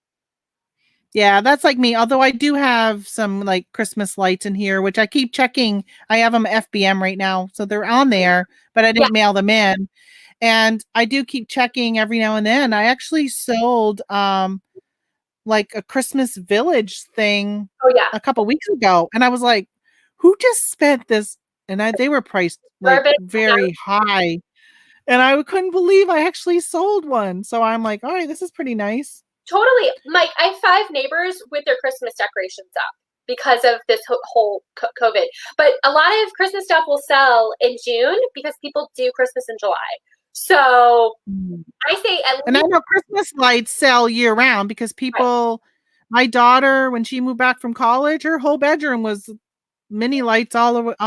Yeah, that's like me. Although I do have some like Christmas lights in here, which I keep checking. I have them FBM right now, so they're on there, but I didn't mail them in. And I do keep checking every now and then. I actually sold like a Christmas village thing a couple weeks ago, and I was like, "Who just spent this?" And they were priced like very high, and I couldn't believe I actually sold one. So I'm like, "All right, this is pretty nice." Totally. Mike, I have 5 neighbors with their Christmas decorations up because of this whole COVID. But a lot of Christmas stuff will sell in June because people do Christmas in July. So I say at least. And I know Christmas lights sell year round because my daughter, when she moved back from college, her whole bedroom was mini lights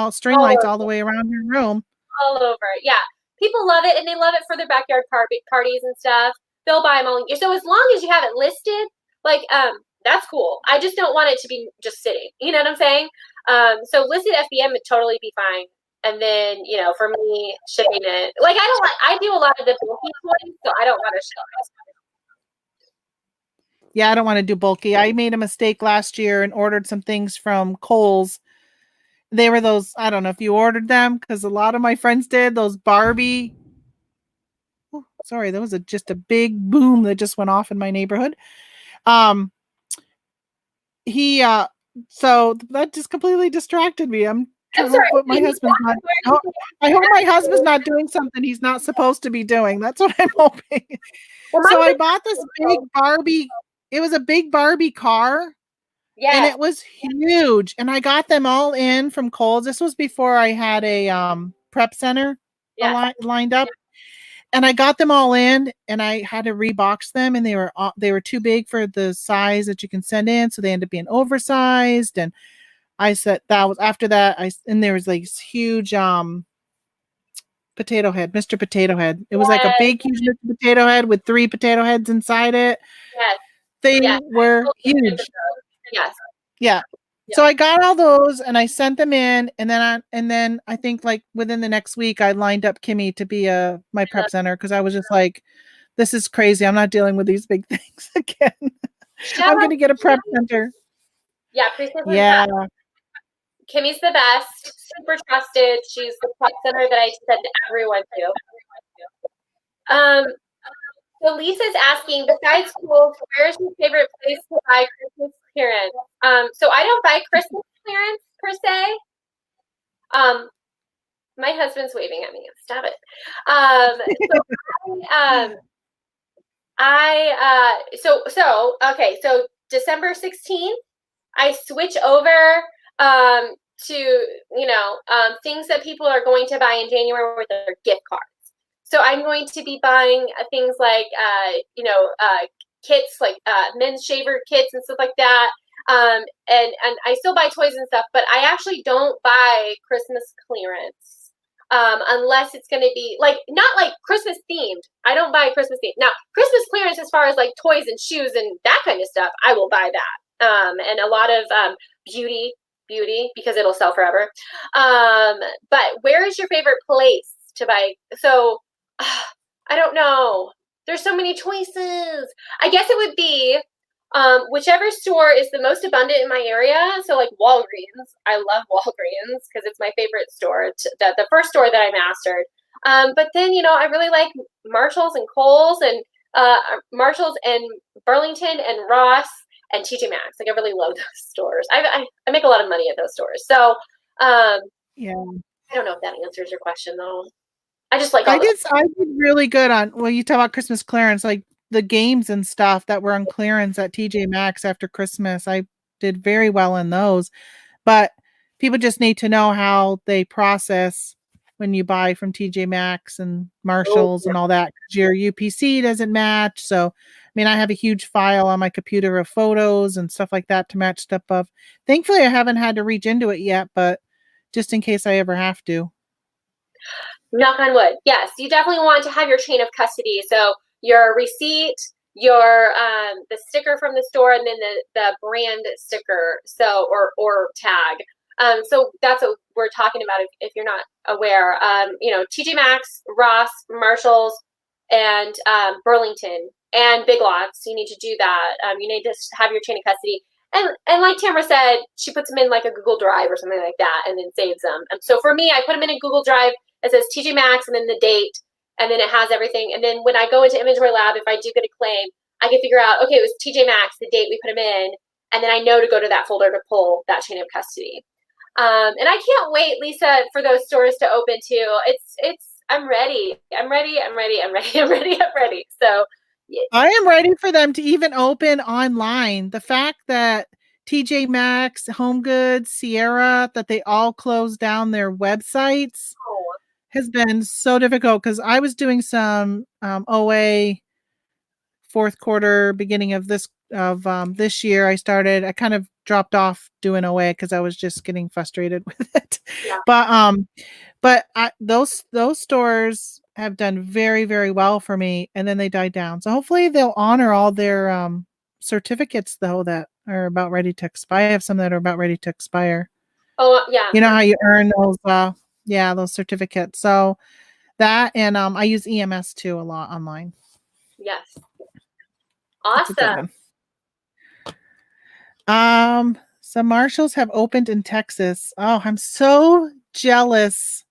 string lights all the way around her room. All over. Yeah. People love it, and they love it for their backyard parties and stuff. They'll buy them all. So as long as you have it listed, like, that's cool. I just don't want it to be just sitting. You know what I'm saying? So listed FBM would totally be fine. And then, for me, shipping it. Like, I do a lot of the bulky toys, so I don't want to ship it. Yeah, I don't want to do bulky. I made a mistake last year and ordered some things from Kohl's. They were those, I don't know if you ordered them, because a lot of my friends did, those Barbie. Oh, sorry, that was just a big boom that just went off in my neighborhood. So that just completely distracted me. I hope my husband's not doing something he's not supposed to be doing. That's what I'm hoping. So I bought this big Barbie. It was a big Barbie car. Yeah. And it was huge. And I got them all in from Kohl's. This was before I had a prep center lined up. And I got them all in, and I had to rebox them, and they were too big for the size that you can send in, so they ended up being oversized. And I said that was after that. And there was like this huge potato head, Mr. Potato Head. It was like a big, huge Mr. Potato Head with 3 potato heads inside it. Yes. They were huge. Yes. Yeah. So I got all those and I sent them in, and then I think like within the next week I lined up Kimmy to be my prep center, because I was just like, this is crazy. I'm not dealing with these big things again. I'm gonna get a prep center. Yeah, yeah. Kimmy's the best, super trusted. She's the prep center that I send everyone to. So Lisa's asking, besides schools, where's your favorite place to buy Christmas clearance? So I don't buy Christmas clearance per se. My husband's waving at me. Stop it. So December 16th, I switch over to things that people are going to buy in January with their gift cards. So I'm going to be buying things like kits, like men's shaver kits and stuff like that. And I still buy toys and stuff, but I actually don't buy Christmas clearance unless it's going to be like not like Christmas themed. I don't buy Christmas themed. Now, Christmas clearance as far as like toys and shoes and that kind of stuff, I will buy that. And a lot of beauty because it'll sell forever. But where is your favorite place to buy? So I don't know. There's so many choices. I guess it would be whichever store is the most abundant in my area. So like Walgreens. I love Walgreens because it's my favorite store. The first store that I mastered. But then, I really like Marshalls and Kohl's and Marshalls and Burlington and Ross and TJ Maxx. Like I really love those stores. I make a lot of money at those stores. So Yeah. I don't know if that answers your question though. I just like all I did really good on, well, you talk about Christmas clearance, like the games and stuff that were on clearance at TJ Maxx after Christmas. I did very well in those. But people just need to know how they process when you buy from TJ Maxx and Marshalls and all that. 'Cause your UPC doesn't match. So, I mean, I have a huge file on my computer of photos and stuff like that to match stuff up. Thankfully, I haven't had to reach into it yet, but just in case I ever have to. Knock on wood. Yes, you definitely want to have your chain of custody. So your receipt, your the sticker from the store, and then the brand sticker. So or tag. So that's what we're talking about. If you're not aware, TJ Maxx, Ross, Marshalls, and Burlington and Big Lots. You need to do that. You need to have your chain of custody. And like Tamara said, she puts them in like a Google Drive or something like that, and then saves them. So for me, I put them in a Google Drive. It says TJ Maxx and then the date, and then it has everything. And then when I go into Inventory Lab, if I do get a claim, I can figure out, okay, it was TJ Maxx, the date we put them in, and then I know to go to that folder to pull that chain of custody. And I can't wait, Lisa, for those stores to open too. I'm ready. I'm ready. I'm ready. I'm ready. I'm ready. I'm ready. So I am ready for them to even open online. The fact that TJ Maxx, Home Goods, Sierra, that they all closed down their websites has been so difficult because I was doing some OA fourth quarter, beginning of this year. I kind of dropped off doing OA because I was just getting frustrated with it. yeah. But those stores have done very, very well for me, and then they died down. So hopefully they'll honor all their certificates though that are about ready to expire. I have some that are about ready to expire. Oh yeah. You know how you earn those those certificates. So that, and I use EMS too a lot online. Yes. Awesome. Awesome. Some Marshalls have opened in Texas. Oh, I'm so jealous.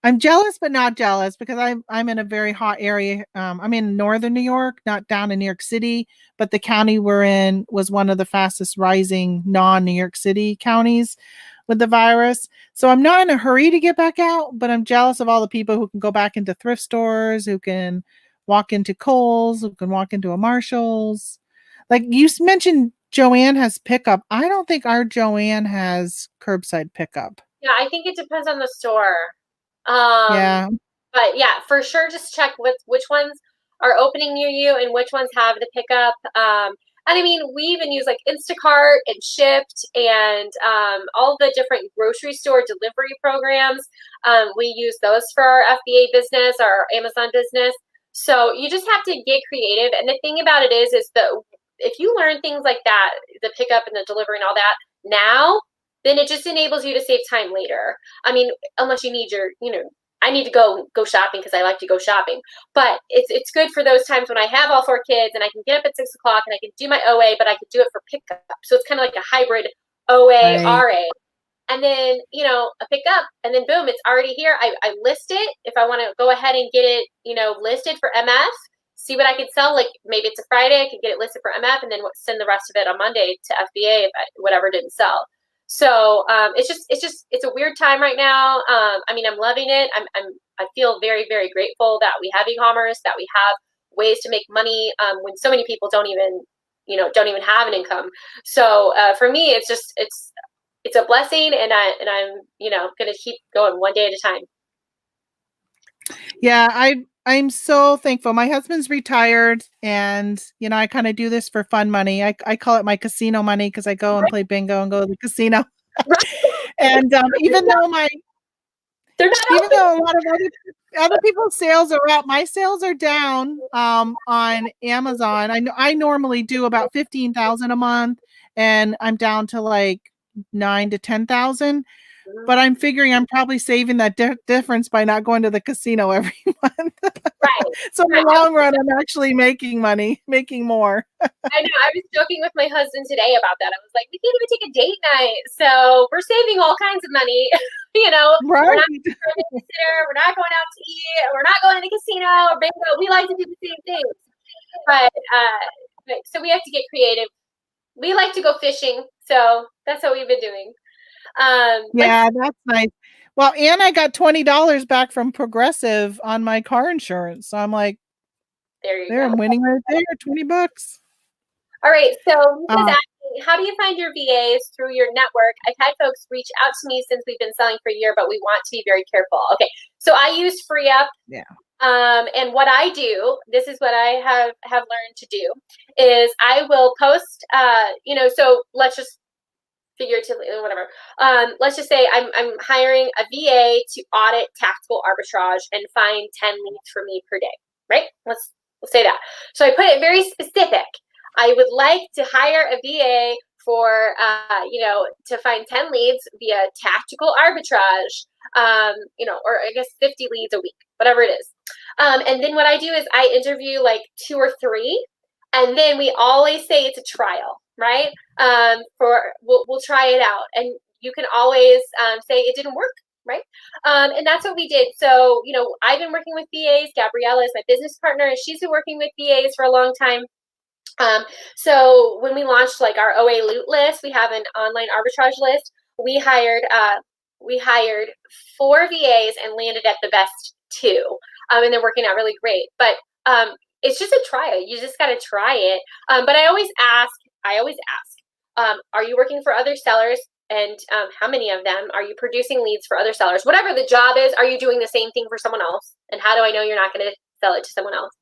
I'm jealous, but not jealous because I'm in a very hot area. I'm in northern New York, not down in New York City, but the county we're in was one of the fastest rising non-New York City counties with the virus. So I'm not in a hurry to get back out, but I'm jealous of all the people who can go back into thrift stores, who can walk into Kohl's, who can walk into a Marshall's. Like you mentioned, Joanne has pickup. I don't think our Joanne has curbside pickup. Yeah, I think it depends on the store. Yeah. But yeah, for sure, just check which ones are opening near you and which ones have the pickup. And I mean, we even use like Instacart and Shipt and all the different grocery store delivery programs. We use those for our FBA business, our Amazon business. So you just have to get creative. And the thing about it is that if you learn things like that, the pickup and the delivery and all that now, then it just enables you to save time later. I mean, unless you need I need to go shopping because I like to go shopping. But it's good for those times when I have all four kids and I can get up at 6 o'clock and I can do my OA, but I can do it for pickup. So it's kind of like a hybrid OA, RA. And then, a pickup and then boom, it's already here. I list it. If I want to go ahead and get it, listed for MF, see what I can sell. Like maybe it's a Friday, I can get it listed for MF and then send the rest of it on Monday to FBA if whatever didn't sell. So it's a weird time right now. I mean, I'm loving it. I feel very, very grateful that we have e-commerce, that we have ways to make money when so many people don't even, don't even have an income. So for me, it's a blessing, and I'm going to keep going one day at a time. Yeah, I'm so thankful. My husband's retired, and I kind of do this for fun money. I call it my casino money because I go and play bingo and go to the casino. Right? And They're not even open. though a lot of other people's sales are up, my sales are down on Amazon. I normally do about 15,000 a month, and I'm down to like 9 to 10,000. But I'm figuring I'm probably saving that difference by not going to the casino every month. Right. So in the Right. long run, I'm actually making money, making more. I know. I was joking with my husband today about that. I was like, we can't even take a date night, so we're saving all kinds of money. We're Right. not going to babysitter, we're not going out to eat, we're not going to the casino or bingo. We like to do the same things, but so we have to get creative. We like to go fishing, so that's what we've been doing. Yeah, that's nice. Well, and I got $20 back from Progressive on my car insurance. So I'm like, there you there, go. I'm winning right there, $20. All right, so Lisa's Uh, asking, how do you find your VAs through your network? I've had folks reach out to me since we've been selling for a year, but we want to be very careful. Okay, so I use FreeUp. yeah. And what I do, this is what I have learned to do, is I will post, so let's just figuratively, whatever. Let's just say I'm hiring a VA to audit tactical arbitrage and find 10 leads for me per day, right? Let's say that. So I put it very specific. I would like to hire a VA for, to find 10 leads via tactical arbitrage, or I guess 50 leads a week, whatever it is. And then what I do is I interview like 2 or 3, and then we always say it's a trial, right? We'll try it out, and you can always say it didn't work, right? And that's what we did. So I've been working with VAs. Gabriella is my business partner, and she's been working with VAs for a long time. So when we launched like our OA loot list, we have an online arbitrage list. We hired 4 VAs and landed at the best 2, and they're working out really great. But it's just a trial. You just got to try it. But I always ask, are you working for other sellers? And how many of them? Are you producing leads for other sellers? Whatever the job is, are you doing the same thing for someone else? And how do I know you're not going to sell it to someone else?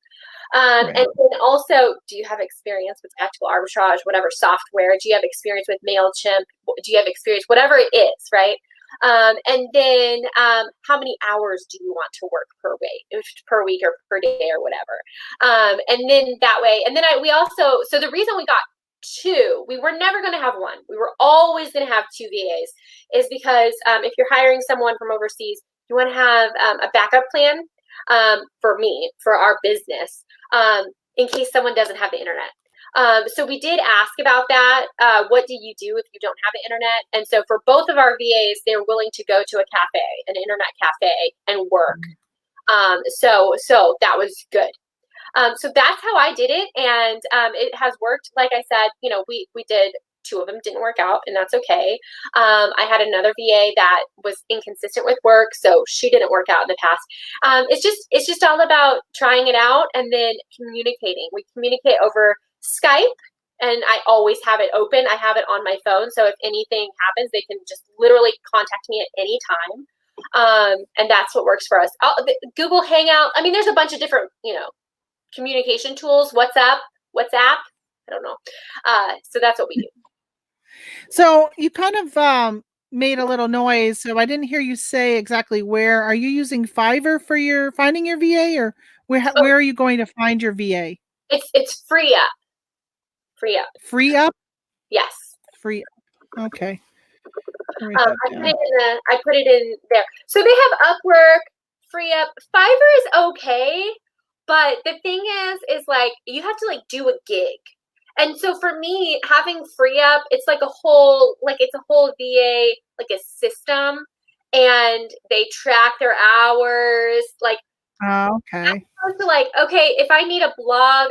Right. And then also, do you have experience with tactical arbitrage, whatever software? Do you have experience with MailChimp? Do you have experience, whatever it is, right? And then how many hours do you want to work per week or per day or whatever? And then that way, and then so the reason we got 2, we were never going to have 1. We were always going to have 2 VAs, is because if you're hiring someone from overseas, you want to have a backup plan for our business, in case someone doesn't have the internet. So we did ask about that. What do you do if you don't have the internet? And so for both of our VAs, they're willing to go to a cafe, an internet cafe, and work. So that was good. So that's how I did it, and it has worked. Like I said, we did 2 of them didn't work out, and that's okay. I had another VA that was inconsistent with work, so she didn't work out in the past. It's just all about trying it out and then communicating. We communicate over Skype, and I always have it open. I have it on my phone, so if anything happens, they can just literally contact me at any time. And that's what works for us. Google Hangout. I mean, there's a bunch of different, communication tools. WhatsApp. I don't know. So that's what we do. So you kind of made a little noise, so I didn't hear you say exactly where. Are you using Fiverr for finding your VA, or where are you going to find your VA? It's FreeUp. FreeUp? Yes. FreeUp. Okay. I put it in there. So they have Upwork, FreeUp. Fiverr is okay, but the thing is like you have to like do a gig. And so for me, having FreeUp, it's like a whole VA, like a system, and they track their hours. Like, okay. to like, okay, if I need a blog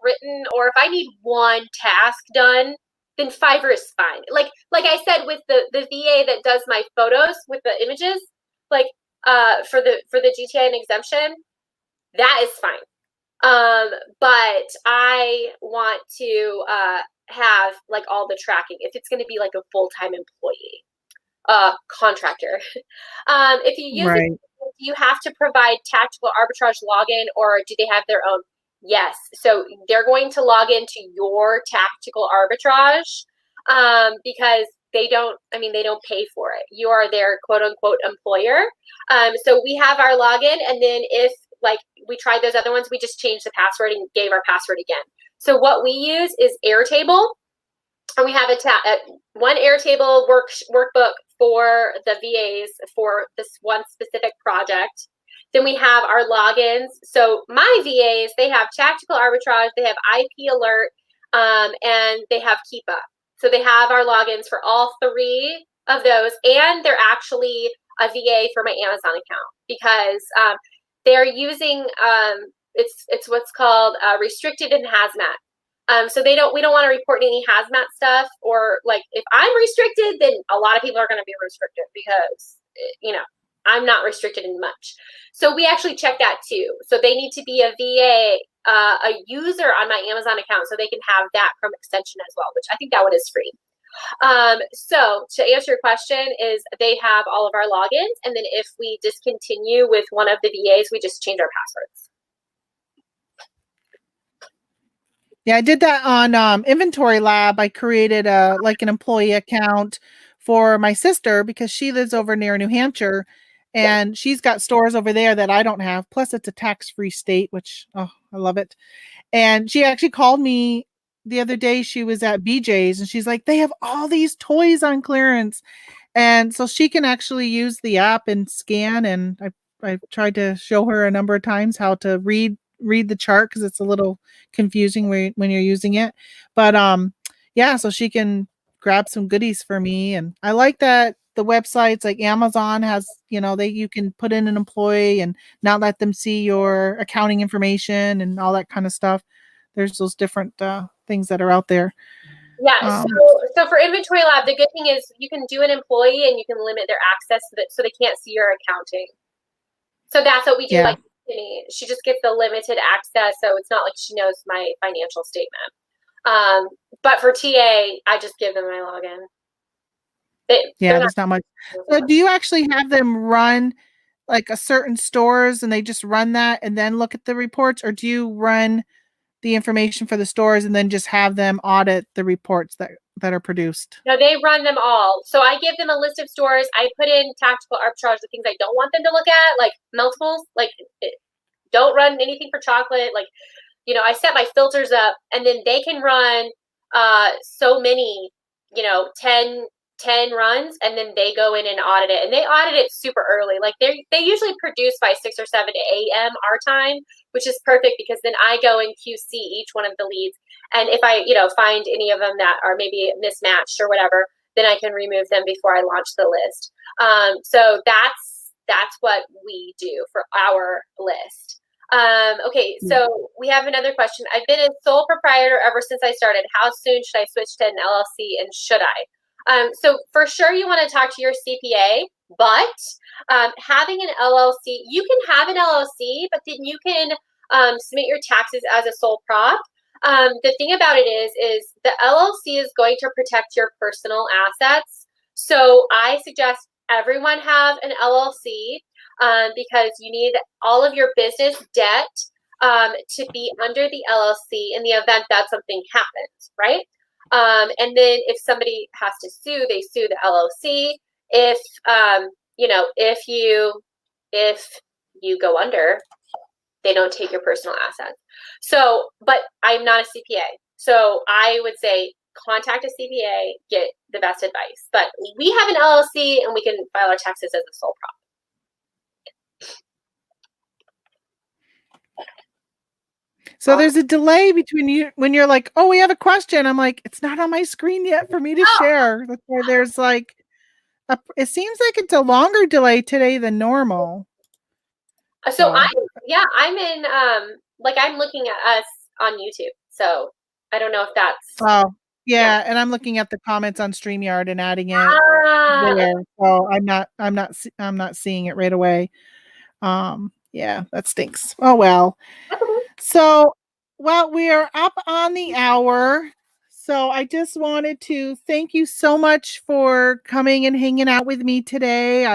written or if I need one task done, then Fiverr is fine. Like I said, with the VA that does my photos with the images, like for the GTA and exemption, that is fine. But I want to have like all the tracking if it's going to be like a full-time employee, contractor. If you use it, Right. you have to provide tactical arbitrage login, or do they have their own? Yes. So they're going to log into your tactical arbitrage, because they don't, I mean, they don't pay for it. You are their quote unquote employer. So we have our login, and then if like we tried those other ones, we just changed the password and gave our password again. So what we use is Airtable, and we have one Airtable workbook for the VAs for this one specific project. Then we have our logins. So my VAs, they have tactical arbitrage, they have IP alert, and they have keep up. So they have our logins for all three of those, and they're actually a VA for my Amazon account, because they're using it's what's called restricted and hazmat. So we don't want to report any hazmat stuff, or like if I'm restricted, then a lot of people are going to be restricted because, you know, I'm not restricted in much. So we actually check that too. So they need to be a VA, a user on my Amazon account, so they can have that Chrome extension as well, which I think that one is free. So to answer your question, is they have all of our logins, and then if we discontinue with one of the VAs, we just change our passwords. Yeah, I did that on Inventory Lab. I created like an employee account for my sister because she lives over near New Hampshire, and she's got stores over there that I don't have. Plus, it's a tax-free state, which I love it. And she actually called me the other day. She was at BJ's, and she's like, "They have all these toys on clearance," and so she can actually use the app and scan. And I tried to show her a number of times how to read the chart because it's a little confusing when you're using it. But yeah, so she can grab some goodies for me. And I like that the websites like Amazon has, you can put in an employee and not let them see your accounting information and all that kind of stuff. There's those different things that are out there. Yeah, so for Inventory Lab, the good thing is you can do an employee and you can limit their access so they can't see your accounting. So that's what we do. Yeah. Like she just gets the limited access, so it's not like she knows my financial statement. But for TA, I just give them my login. Yeah, there's not much. So do you actually have them run like a certain stores and they just run that and then look at the reports, or do you run the information for the stores and then just have them audit the reports that are produced? No, they run them all. So I give them a list of stores. I put in tactical arbitrage, the things I don't want them to look at, like multiples, like don't run anything for chocolate. Like, I set my filters up, and then they can run so many, 10 runs, and then they go in and audit it. And they audit it super early. Like they usually produce by 6 or 7 a.m. our time, which is perfect because then I go and QC each one of the leads. And if I, find any of them that are maybe mismatched or whatever, then I can remove them before I launch the list. So that's what we do for our list. Okay, so we have another question. I've been a sole proprietor ever since I started. How soon should I switch to an LLC, and should I? So for sure you want to talk to your CPA, but having an LLC, you can have an LLC, but then you can submit your taxes as a sole prop. The thing about it is the LLC is going to protect your personal assets. So I suggest everyone have an LLC because you need all of your business debt to be under the LLC in the event that something happens, right? And then if somebody has to sue, they sue the LLC. If if you go under, they don't take your personal assets. So, but I'm not a CPA. So I would say contact a CPA, get the best advice. But we have an LLC and we can file our taxes as a sole prop. So there's a delay between you when you're like, "Oh, we have a question." I'm like, "It's not on my screen yet for me to share." That's why there's like it seems like it's a longer delay today than normal. So I'm in I'm looking at us on YouTube. So I don't know if that's Yeah. Yeah, and I'm looking at the comments on StreamYard and adding it Okay. there. So I'm not seeing it right away. Yeah, that stinks. Oh well. That's okay. So, well, we are up on the hour. So I just wanted to thank you so much for coming and hanging out with me today.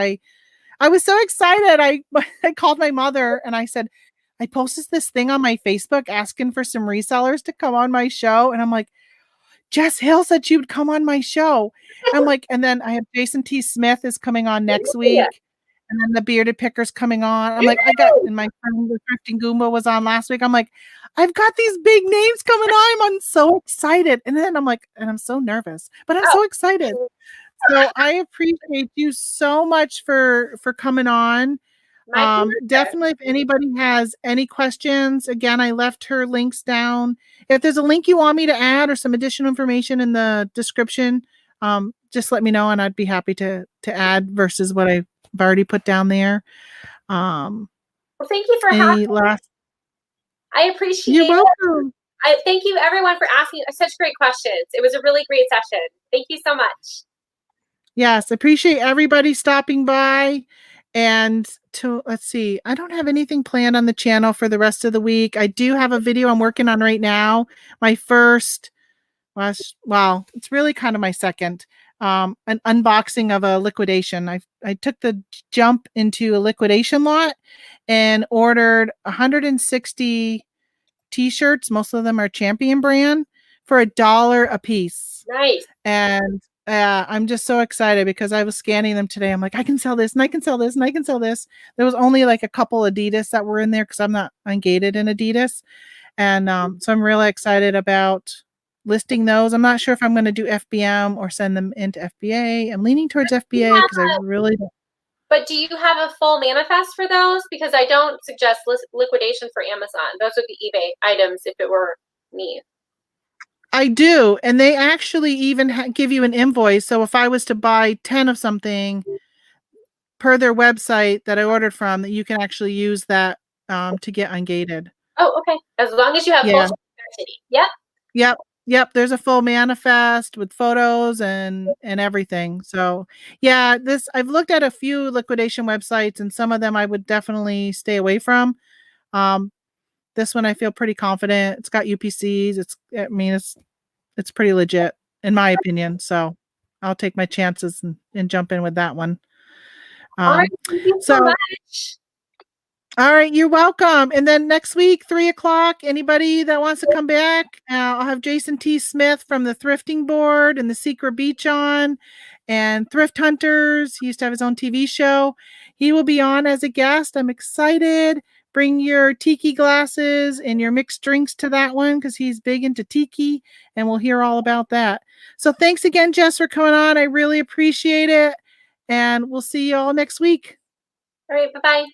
I was so excited. I called my mother and I said, I posted this thing on my Facebook asking for some resellers to come on my show. And I'm like, Jess Hill said she would come on my show. I'm like, and then I have Jason T. Smith is coming on next Yeah. week. And then the Bearded Picker's coming on. I'm like, I got, and my friend, the Thrifting Goomba was on last week. I'm like, I've got these big names coming on. I'm so excited. And then I'm like, and I'm so nervous, but I'm so excited. Oh, So I appreciate you so much for coming on. my pleasure. Definitely, if anybody has any questions, again, I left her links down. If there's a link you want me to add or some additional information in the description, just let me know, and I'd be happy to add versus what I've already put down there. Well, thank you for having Any me. last? I appreciate You're it. welcome. I thank you everyone for asking such great questions. It was a really great session. Thank you so much. Yes, appreciate everybody stopping by. And to let's see, I don't have anything planned on the channel for the rest of the week. I do have a video I'm working on right now. My first, well, it's really kind of my second, an unboxing of a liquidation. I took the jump into a liquidation lot and ordered 160 t-shirts. Most of them are Champion brand for $1 a piece. Nice. And I'm just so excited because I was scanning them today. I'm like, I can sell this and I can sell this and I can sell this. There was only like a couple Adidas that were in there because I'm not ungated in Adidas. And so I'm really excited about listing those. I'm not sure if I'm going to do FBM or send them into FBA. I'm leaning towards FBA because I really don't. But do you have a full manifest for those? Because I don't suggest liquidation for Amazon. Those would be eBay items if it were me. I do. And they actually even give you an invoice. So if I was to buy 10 of something per their website that I ordered from, that you can actually use that to get ungated. Oh, okay. As long as you have full Yeah. transparency. Yep. Yep. Yep. There's a full manifest with photos and everything. So yeah, this I've looked at a few liquidation websites and some of them I would definitely stay away from. Um, this one I feel pretty confident. It's got UPCs. I mean, it's pretty legit in my opinion. So I'll take my chances and jump in with that one. All right. Thank you so So much. all right, you're welcome. And then next week, 3:00, anybody that wants to come back, I'll have Jason T. Smith from the Thrifting Board and the Secret Beach on, and Thrift Hunters. He used to have his own TV show. He will be on as a guest. I'm excited. Bring your tiki glasses and your mixed drinks to that one because he's big into tiki, and we'll hear all about that. So thanks again, Jess, for coming on. I really appreciate it. And we'll see you all next week. All right. Bye-bye.